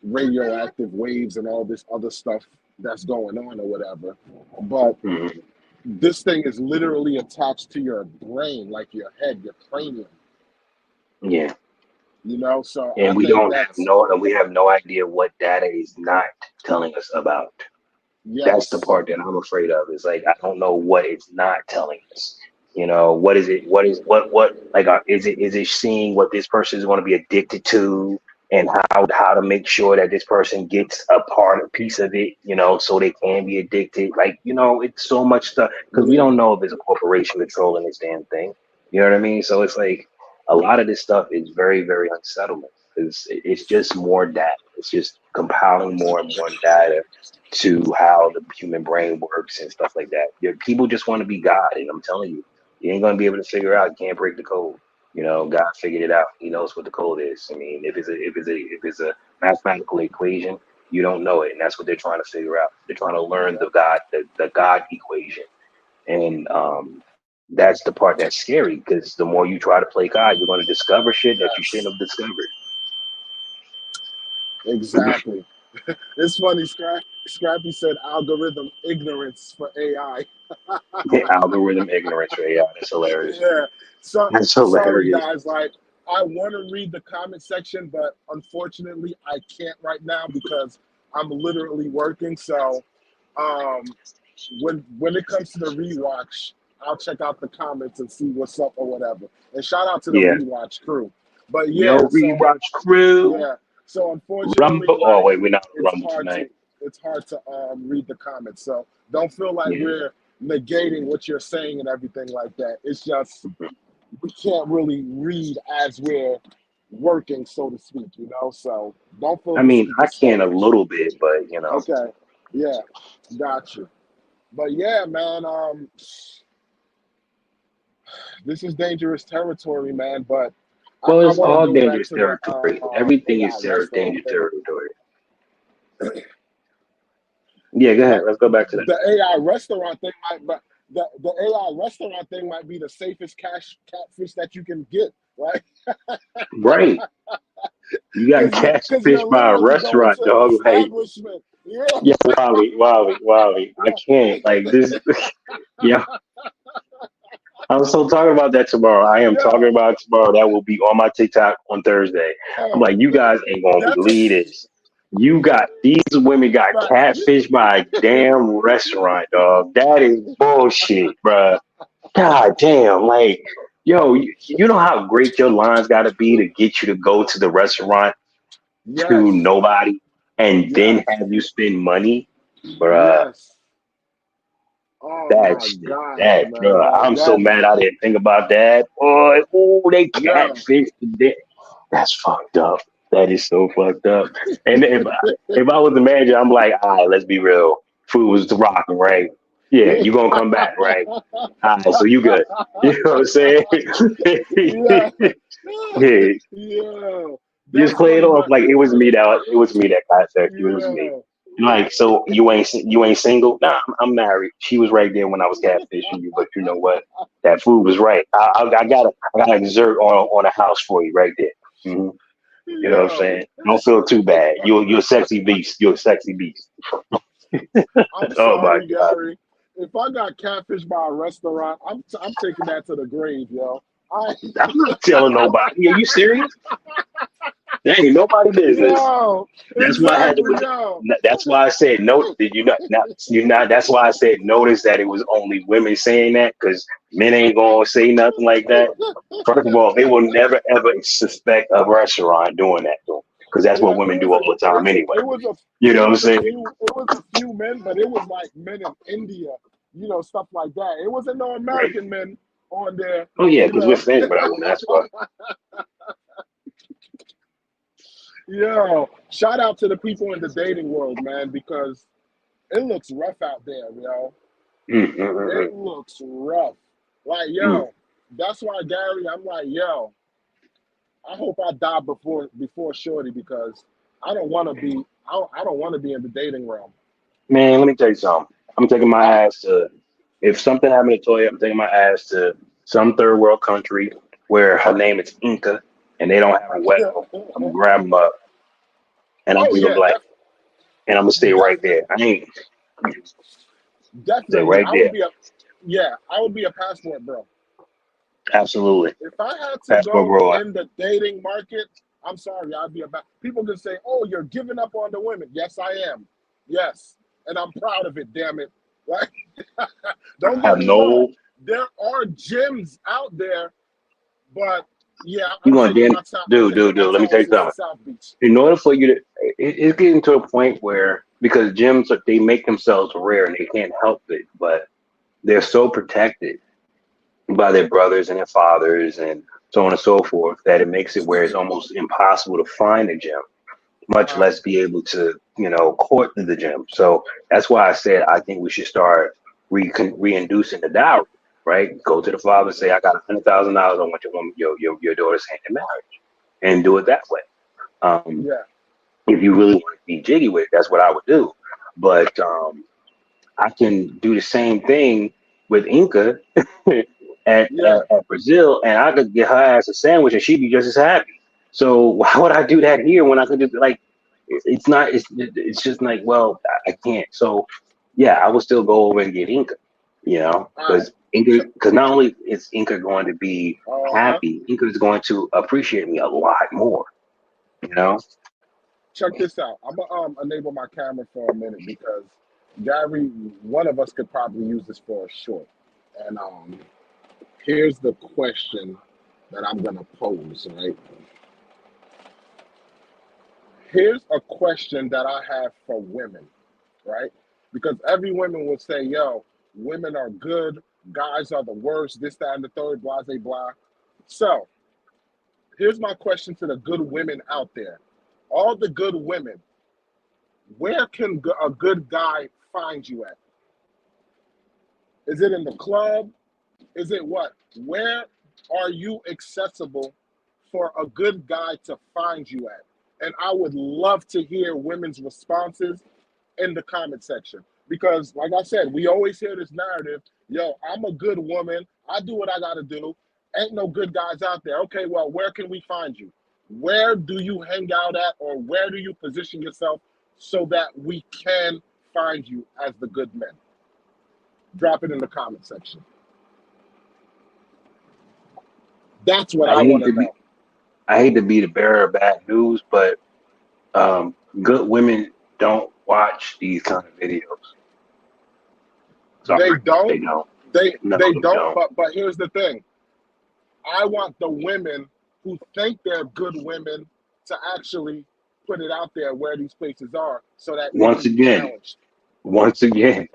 radioactive waves and all this other stuff that's going on or whatever. But Hmm. this thing is literally attached to your brain, like your head, your cranium. Yeah, So I and think that's we have no idea what data is not telling us about. That's the yes, part that I'm afraid of. Is like I don't know what it's not telling us. What is it? What like is it seeing what this person is going to be addicted to, and how to make sure that this person gets a piece of it, so they can be addicted. Like it's so much stuff because we yeah, don't know if it's a corporation controlling this damn thing. You know what I mean? So it's like a lot of this stuff is very very unsettling because it's just more data. It's just compiling more and more data to how the human brain works and stuff like that. People just want to be God, and I'm telling you, you ain't gonna be able to figure out. You can't break the code. God figured it out. He knows what the code is. I mean, if it's a mathematical equation, you don't know it, and that's what they're trying to figure out. They're trying to learn the God equation, and that's the part that's scary because the more you try to play God, you're going to discover shit that you shouldn't yes, have discovered. exactly. It's funny, Scrappy said algorithm ignorance for AI. Algorithm ignorance for AI. That's hilarious. Yeah. So That's sorry hilarious. guys, like I want to read the comment section, but unfortunately I can't right now because I'm literally working. So um when it comes to the rewatch, I'll check out the comments and see what's up or whatever. And shout out to the Yeah. rewatch crew. But Yo, yeah, rewatch crew. yeah. So unfortunately, Rumble. Oh like wait, we're not it's Rumble hard to tonight. read the comments. So don't feel like Yeah. we're negating what you're saying and everything like that. It's just we can't really read as we're working, so to speak. So don't feel I mean, I can a discouraged. little bit, but Okay. Yeah, got you. But yeah, man, this is dangerous territory, man. But well, I it's want to all go back dangerous to the territory. Everything AI is restaurant dangerous thing. territory. Yeah, go Uh, ahead. Let's go back to that. the AI restaurant thing might, but the AI restaurant thing might be the safest catfish that you can get, right? Right. You got Because catfish you're by a literally going restaurant, to an dog. Like, establishment. Yeah, yeah, Wally. I can't. Like this. Yeah, I'm so talking about that tomorrow. I am talking yeah. about it tomorrow. That will be on my TikTok on Thursday. I'm like, you guys ain't gonna That's believe this. These women got right. catfish by a damn restaurant, dog. That is bullshit, bruh. God damn, like, yo, you know how great your lines got to be to get you to go to the restaurant to Yes, nobody and then yes, have you spend money, bruh. yes. Oh my That's gosh, that, man! bruh. Like I'm so that's mad I didn't think about that. Boy, oh, they yeah. catfish today. That's fucked up. That is so fucked up. And if I was the manager, I'm like, all right, let's be real. Food was rocking, right? Yeah, you gonna come back, right? All right, so you good. You know what I'm saying? Yeah, Yeah, yeah. just That's play it funny, off but like it was me that got sick. It was yeah, me. Like, so you ain't single? Nah, I'm married. She was right there when I was catfishing you, but you know what? That food was right. I gotta exert on a house for you right there. hmm You know what I'm Yo, saying? Don't feel too bad. You're a sexy beast. You're a sexy beast. I'm Oh my sorry, god. Gary. If I got catfished by a restaurant, I'm taking that to the grave, yo. I I'm not telling nobody. Are you serious? That ain't nobody business. yo, That's why I had exactly, to. yo. That's why I said no. Did you not? Not you're not. That's why I said notice that it was only women saying that because men ain't gonna say nothing like that. First of all, they will never ever suspect a restaurant doing that though, because that's what Yeah, women do all the time anyway. You know it what I'm was a saying? few men, but it was like men in India, stuff like that. It wasn't no American men on there, Oh yeah, you because we're know. fans, but that's why. Yo, shout out to the people in the dating world, man, because it looks rough out there, yo. Mm, mm, mm, It looks rough. Like, mm. yo, that's why, Gary, I'm like, yo, I hope I die before Shorty because I don't want to be in the dating realm. Man, let me tell you something. I'm taking my ass to. If something happened to Toya, I'm taking my ass to some third world country where her name is Inca and they don't have a well. I'm gonna grab them up and I'm Oh gonna be yeah, like, and I'm gonna stay right there. I ain't stay definitely. right there. I would be a passport bro. Absolutely. If I had to Passport go bro. in the dating market, I'm sorry, I'd be a people can say, "Oh, you're giving up on the women." Yes, I am. Yes, and I'm proud of it. Damn it! Like, don't I get have me wrong. no. There are gyms out there, but yeah, You gonna damn I'm do taking my do. Let me tell you chances in something. South Beach. In order for you to, it's getting to a point where because gyms they make themselves rare and they can't help it, but they're so protected by their brothers and their fathers and so on and so forth that it makes it where it's almost impossible to find a gym, much Uh-huh. less be able to, court the gym. So that's why I said I think we should start reinducing the dowry, right? Go to the father, say, I got $100,000. I want your woman, your daughter's hand in marriage, and do it that way. Um, Yeah, if you really want to be jiggy with it, that's what I would do. But I can do the same thing with Inca yeah. at Brazil, and I could get her ass a sandwich, and she'd be just as happy. So why would I do that here when I could just like? It's not. It's just like, well, I can't. So yeah, I would still go over and get Inca, All right. Because not only is Inca going to be Uh-huh. happy, Inca is going to appreciate me a lot more. You know. Check this out. I'm gonna enable my camera for a minute because Gary, one of us could probably use this for a short. And here's the question that I'm gonna pose. Right. Here's a question that I have for women. Right. Because every woman will say, "Yo, women are good, guys are the worst. This, that, and the third. Blah, blah, blah." So here's my question to the good women out there. All the good women, where can a good guy find you at? Is it in the club? Is it what? Where are you accessible for a good guy to find you at? And I would love to hear women's responses in the comment section. Because, like I said, we always hear this narrative, yo, I'm a good woman. I do what I got to do. Ain't no good guys out there. Okay, well, where can we find you? Where do you hang out at, or where do you position yourself so that we can find you as the good men? Drop it in the comment section. That's what I I want hate to to be know. I hate to be the bearer of bad news, but good women don't watch these kind of videos. They Sorry, they don't. don't. They No, they they don't. don't. But here's the thing. I want the women who think they're good women to actually put it out there where these places are so that it Once can be again, challenged. once again,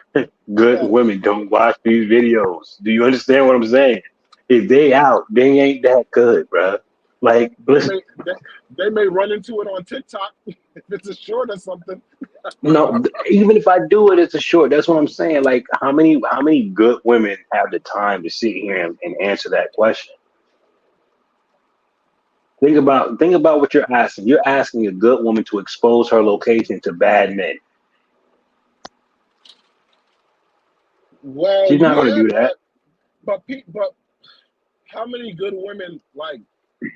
good women don't watch these videos. Do you understand what I'm saying? If they out, they ain't that good, bruh. Like, They listen, may they, they may run into it on TikTok if it's a short or something. no, even if I do it, it's a short. That's what I'm saying. Like, how many good women have the time to sit here and answer that question? Think about what you're asking. You're asking a good woman to expose her location to bad men. Well, She's not going to yeah, do that. but how many good women, like,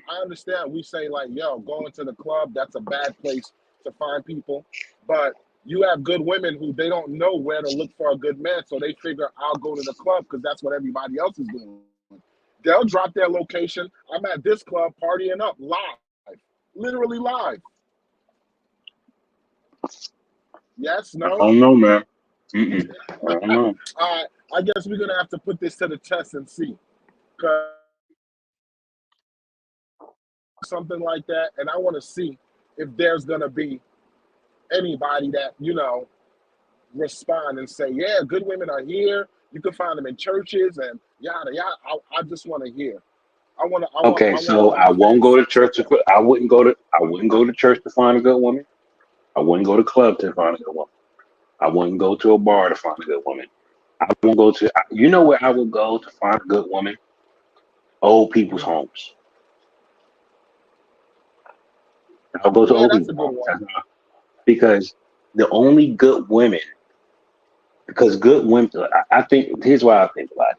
I understand we say, like, yo, going to the club, that's a bad place to find people. But you have good women who they don't know where to look for a good man. So they figure, I'll go to the club because that's what everybody else is doing. They'll drop their location. I'm at this club partying up live, literally live. Yes, I no? don't know, man. I don't know. I guess we're going to have to put this to the test and see. Because something like that, and I want to see if there's going to be anybody that, respond and say, yeah, good women are here. You can find them in churches and yada yada. I just want to hear. Okay, I want so the I won't go defense. to church. I wouldn't go to church to find a good woman. I wouldn't go to club to find a good woman. I wouldn't go to a bar to find a good woman. I won't go to. You know where I would go to find a good woman? Old people's homes. I'll go to Yeah, old that's a people's good homes. one. Because the only good women, because good women, I think here's why I think about it.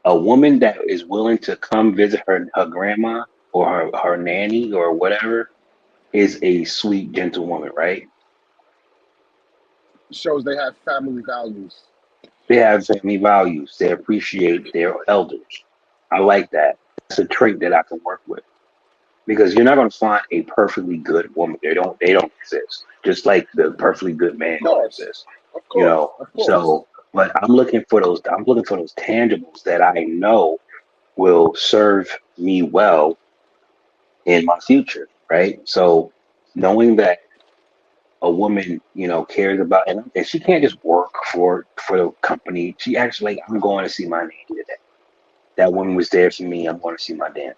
A woman that is willing to come visit her grandma or her nanny or whatever is a sweet, gentle woman, right? Shows they have family values. They have family values. They appreciate their elders. I like that. It's a trait that I can work with because you're not going to find a perfectly good woman. They don't exist. Just like the perfectly good man Of don't course. exist. Of You course. know. Of course. So, but I'm looking for those. I'm looking for those tangibles that I know will serve me well in my future, right? So, knowing that a woman, cares about, and she can't just work for the company. She actually, like, I'm going to see my nanny today. That woman was there for me. I'm going to see my nanny.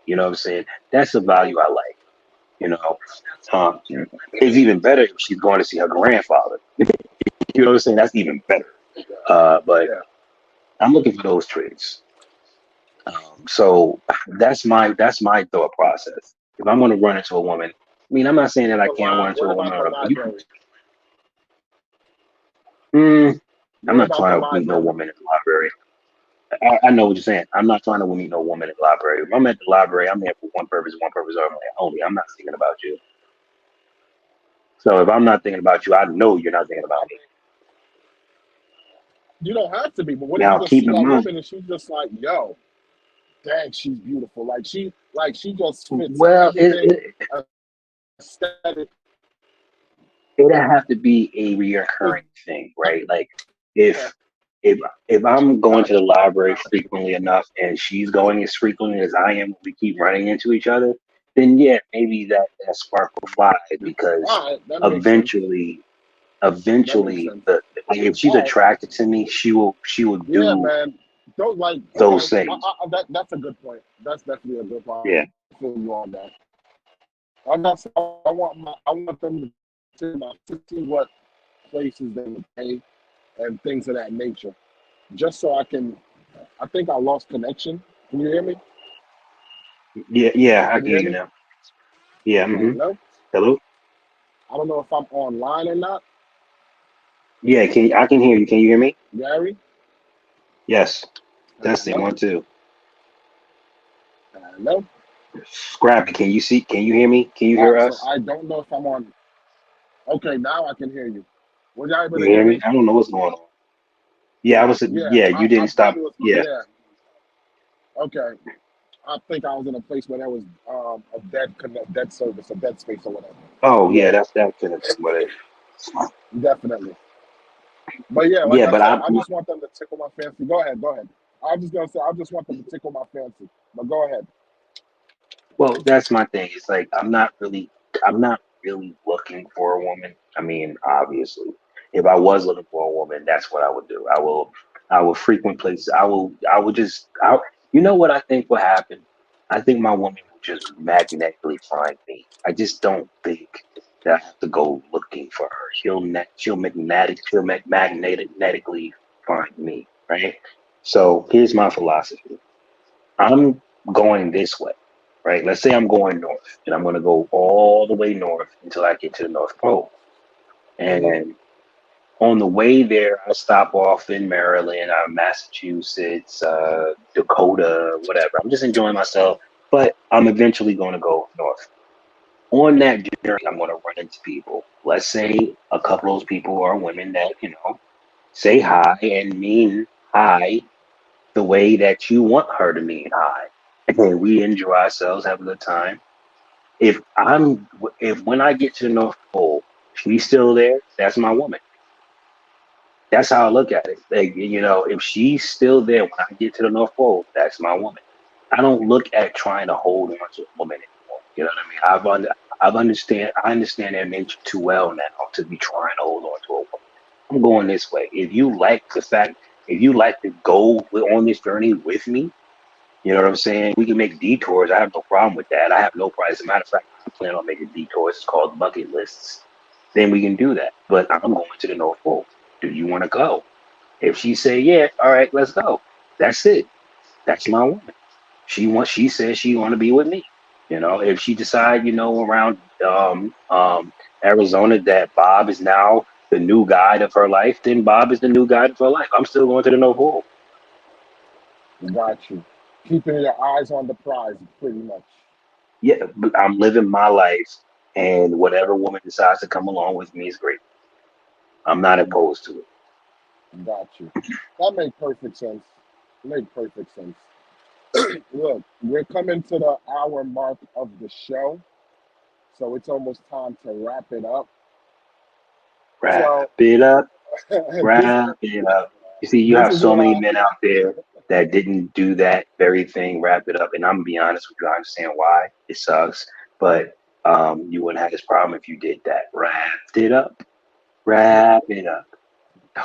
You know what I'm saying? That's the value I like. You know, um, it's even better if she's going to see her grandfather. You know what I'm saying? That's even better. But Yeah. I'm looking for those traits. So that's my thought process. If I'm going to run into a woman, I mean, I'm not saying that I can't run into What a woman. about the You library? mm, I'm What not about the trying to meet no library? woman in the library. I know what you're saying. I'm not trying to meet no woman in the library. If I'm at the library, I'm there for one purpose only. I'm not thinking about you. So if I'm not thinking about you, I know you're not thinking about me. You don't have to be, but what if you Now, just keep see in that mind, woman and she's just like, yo, dang, she's beautiful. Like she just fits well, everything aesthetic. it'd have to be a reoccurring thing, right? Like if if if I'm going to the library frequently enough and she's going as frequently as I am, we keep running into each other, then yeah, maybe that spark will fly because All right, that makes sense. eventually That makes eventually sense. like, if she's All right. attracted to me, she will Yeah, do man. Don't like those okay. things. That's a good point. That's definitely a good point. Yeah. I feel you on that. I'm not. I want them to see what places they would pay and things of that nature, just so I can. I think I lost connection. Can you hear me? Yeah, I Can can you hear hear you me? now. Yeah, Hello. Hello? I don't know if I'm online or not, Yeah, I can hear you. Can you hear me? Gary. Yes. Testing Hello. 1 2. Hello. Scrappy, can you hear me? Can you All hear right. So us? I don't know if I'm on. Okay, now I can hear you. Was y'all able You to hear hear me? me? I don't know what's going on. Yeah, Yeah, yeah, I, you I didn't stop. probably was. Yeah. Yeah. Okay. I think I was in a place where there was dead service, a dead space or whatever. Oh yeah, Yeah, that's gonna be what it is. definitely. But yeah, like Yeah, I but said, I just want them to tickle my fancy. Go ahead, go ahead. I was just gonna say I just want them to tickle my fancy. But go ahead. well, that's my thing. It's like I'm not really looking for a woman. I mean, obviously, if I was looking for a woman, that's what I would do. I will frequent places. I will just you know what I think will happen? I think my woman will just magnetically find me. I just don't think that I have to go looking for her. She'll magnetically find me, right? So here's my philosophy. I'm going this way, right? Let's say I'm going north and I'm going to go all the way north until I get to the North Pole. Hmm. And on the way there, I stop off in Maryland, Massachusetts, Dakota, whatever. I'm just enjoying myself, but I'm eventually going to go north. On that journey, I'm going to run into people. Let's say a couple of those people are women that, say hi and mean hi the way that you want her to mean hi. And we enjoy ourselves, have a good time. If when I get to the North Pole, she's still there, that's my woman. That's how I look at it. Like, if she's still there when I get to the North Pole, that's my woman. I don't look at trying to hold on to a woman anymore. You know what I mean? I understand their nature too well now to be trying to hold on to a woman. I'm going this way. If you like to go on this journey with me, you know what I'm saying? We can make detours. I have no problem with that. I have no problem. As a matter of fact, I plan on making detours. It's called bucket lists. Then we can do that. But I'm going to the North Pole. Do you want to go? If she say yeah, all right, let's go. That's it. That's my woman. She says she want to be with me. If she decide, around Arizona that Bob is now the new guide of her life, then Bob is the new guide of her life. I'm still going to the North Pole. Got you. Keeping your eyes on the prize, pretty much. Yeah, but I'm living my life, and whatever woman decides to come along with me is great. I'm not opposed to it. Got you. That makes perfect sense. Make perfect sense. Look, we're coming to the hour mark of the show, so it's almost time to wrap it up. Wrap So it up, this wrap it up. You see, you this have is so what many I men out there that didn't do that very thing, wrap it up. And I'm gonna be honest with you, I understand why it sucks, but you wouldn't have this problem if you did that. Wrapped it up, wrap it up.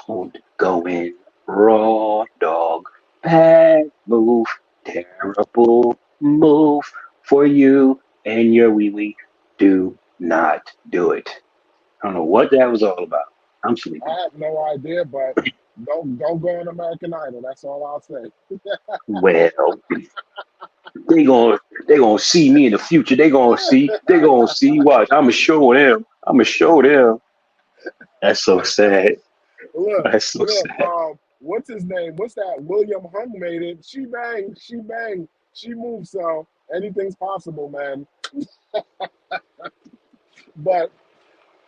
Don't go in raw dog. Bad move, terrible move for you and your wee wee. Do not do it. I don't know what that was all about. I'm sleepy. have no idea, but don't go on American Idol. That's all I'll say. Well, they gonna see me in the future. They gonna see. Watch. I'ma show them. I'ma show them. That's so sad. Look, That's so look. sad. What's his name? What's that? William Hung made it. She bang, she bang, she moves. So anything's possible, man. But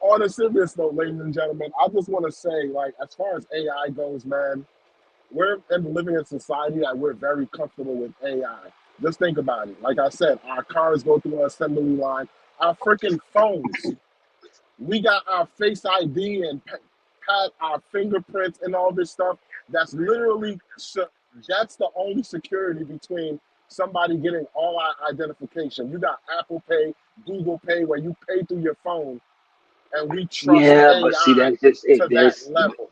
on a serious note, ladies and gentlemen, I just want to say, like, as far as AI goes, man, living in a society that we're very comfortable with AI. Just think about it. Like I said, our cars go through an assembly line. Our freaking phones, we got our Face ID and our fingerprints and all this stuff. That's literally that's the only security between somebody getting all our identification. You got Apple Pay, Google Pay, where you pay through your phone, and we trust Yeah, but see, AI that's just it. to that level.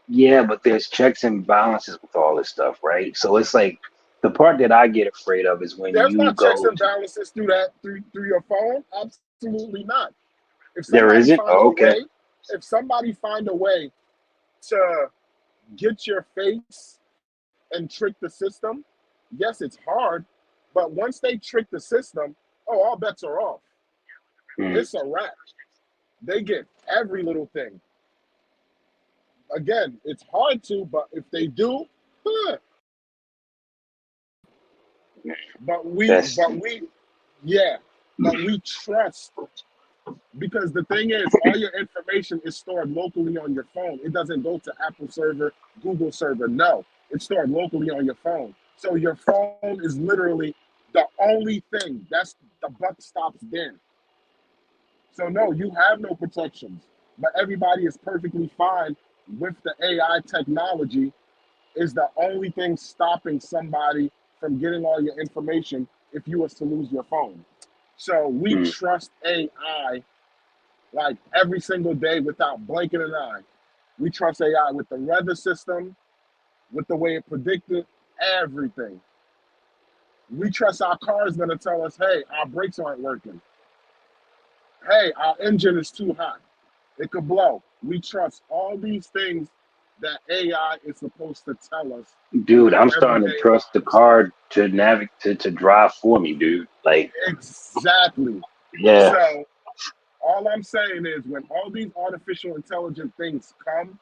Yeah, but there's checks and balances with all this stuff, right? So it's like the part that I get afraid of is when There's you not checks go and to. balances through your phone. Absolutely not. If There somebody isn't? find Oh, a okay. way, if somebody find a way to get your face and trick the system, yes, it's hard, but once they trick the system, oh, all bets are off. Hmm. It's a wrap. They get every little thing. Again, it's hard to, but if they do, huh. but we, That's but we, yeah, but we trust. Because the thing is, all your information is stored locally on your phone. It doesn't go to Apple server, Google server. No, it's stored locally on your phone. So your phone is literally the only thing. That's the buck stops there. So no, you have no protections. But everybody is perfectly fine with the AI technology. Is the only thing stopping somebody from getting all your information if you was to lose your phone. So we hmm. trust AI like every single day without blinking an eye. We trust AI with the weather system, with the way it predicted everything. We trust our car is going to tell us, hey, our brakes aren't working. Hey, our engine is too hot. It could blow. We trust all these things that AI is supposed to tell us in Dude, our I'm starting to everyday trust the lives. car to navigate to drive for me, dude. Like, Exactly. yeah. So all I'm saying is when all these artificial intelligent things come,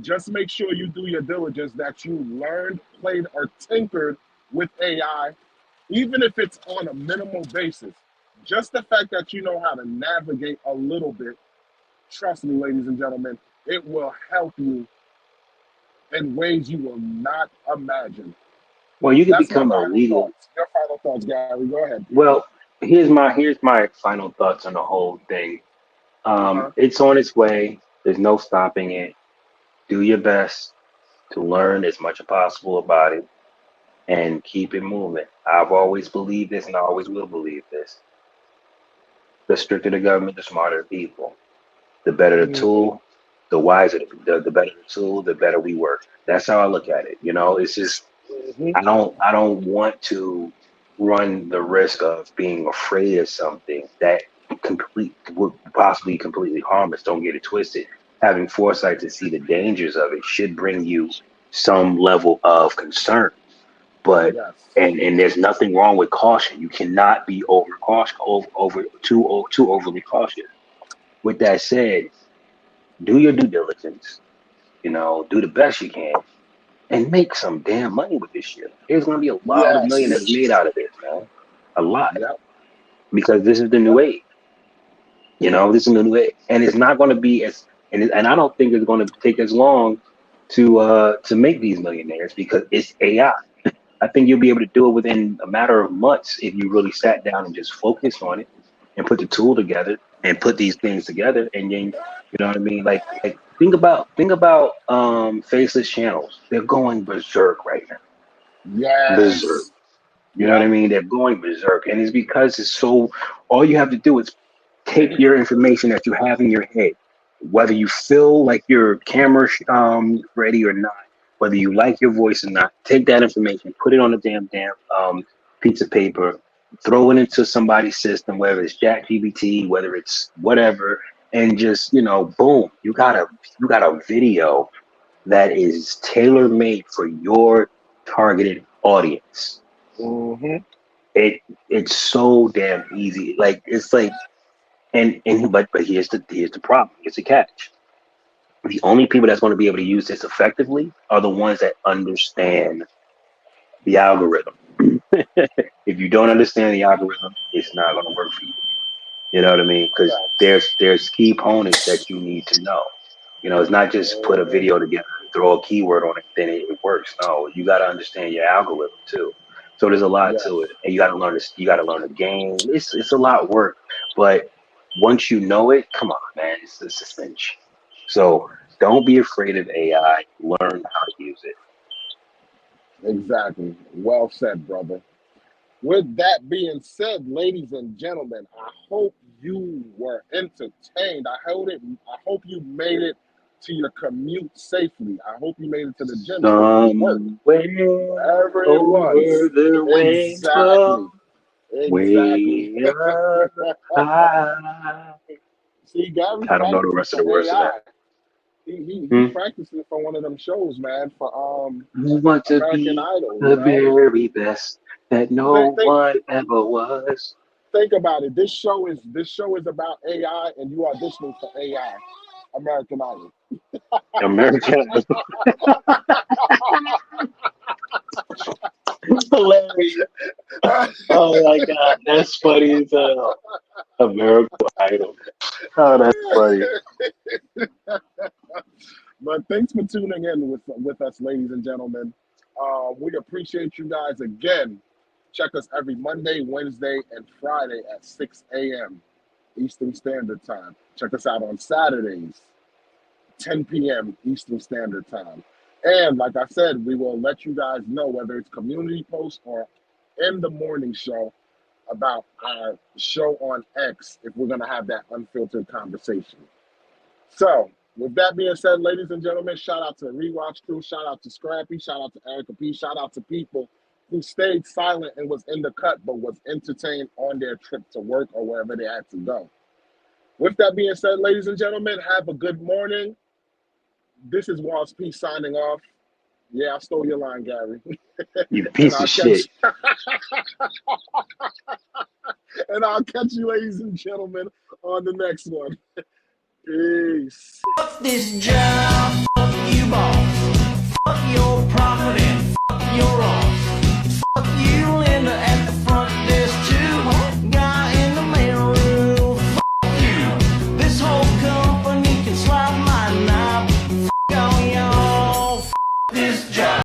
just make sure you do your diligence that you learned, played, or tinkered with AI, even if it's on a minimal basis. Just the fact that you know how to navigate a little bit, trust me, ladies and gentlemen, it will help you in ways you will not imagine. Well, you can That's my become a final legal. thoughts. Your final thoughts, Gary. Go ahead. Well, here's my final thoughts on the whole thing. Uh-huh. It's on its way. There's no stopping it. Do your best to learn as much as possible about it and keep it moving. I've always believed this and I always will believe this. The stricter the government, the smarter the people. The better the Mm-hmm. tool, the wiser the better the tool, the better we work. That's how I look at it. It's just Mm-hmm. I don't want to run the risk of being afraid of something that would possibly completely harm us. Don't get it twisted. Having foresight to see the dangers of it should bring you some level of concern. But Yes. and there's nothing wrong with caution. You cannot be over cautious, too overly cautious. With that said, do your due diligence. Do the best you can and make some damn money with this shit. There's gonna be a lot of millionaires Yes. made out of this, man. A lot. Yep. Because this is the new Yep. age. This is the new age. And it's not gonna be and I don't think it's gonna take as long to make these millionaires because it's AI. I think you'll be able to do it within a matter of months if you really sat down and just focused on it and put the tool together and put these things together and then you know what I mean? Like think about faceless channels. They're going berserk right now. Berserk. Yes. You know what I Yep. mean? They're going berserk. And it's because it's so all you have to do is take your information that you have in your head, whether you feel like your camera ready or not, whether you like your voice or not, take that information, put it on a damn piece of paper, throw it into somebody's system, whether it's ChatGPT, whether it's whatever, and just boom, you got a video that is tailor made for your targeted audience. Mm-hmm. It's so damn easy. Like it's like but here's the problem. Here's the catch. The only people that's going to be able to use this effectively are the ones that understand the algorithm. If you don't understand the algorithm, it's not going to work for you. You know what I mean? Because Yes. there's key components that you need to know. It's not just put a Mm-hmm. video together, throw a keyword on it, then it works. No, you got to understand your algorithm too. So there's a lot Yes. to it, and you got to learn this. You got to learn the game. It's a lot of work, but once you know it, come on, man, it's a cinch. So don't be afraid of AI. Learn how to use it. Exactly. Well said, brother. With that being said, ladies and gentlemen, I hope you were entertained. I hope you made it to your commute safely. I hope you made it to the gym safely, work, Somewhere wherever it was. over the rainbow, Exactly. Exactly. way up high. See, Gary's I don't know the practicing rest of for the words of that. AI. He's Hmm? practicing for one of them shows, man, for You want to American be Idol, the very best that no Think, think one ever was. think about it. This show is about AI and you auditioning for AI, American Idol. American Idol. Hilarious. Oh my God, that's funny as hell. American Idol. Oh, that's funny. But thanks for tuning in with us, ladies and gentlemen. We appreciate you guys again. Check us every Monday, Wednesday, and Friday at 6 a.m. Eastern Standard Time. Check us out on Saturdays, 10 p.m. Eastern Standard Time. And like I said, we will let you guys know whether it's community posts or in the morning show about our show on X if we're going to have that unfiltered conversation. So, with that being said, ladies and gentlemen, shout out to the Rewatch crew, shout out to Scrappy, shout out to Erica P, shout out to people who stayed silent and was in the cut but was entertained on their trip to work or wherever they had to go. With that being said, ladies and gentlemen, have a good morning. This is Walls P signing off. Yeah, I stole your line, Gary. You and piece I'll of catch shit. and I'll catch you, ladies and gentlemen, on the next one. Peace. Fuck this job, fuck you, fuck your profit and fuck your own.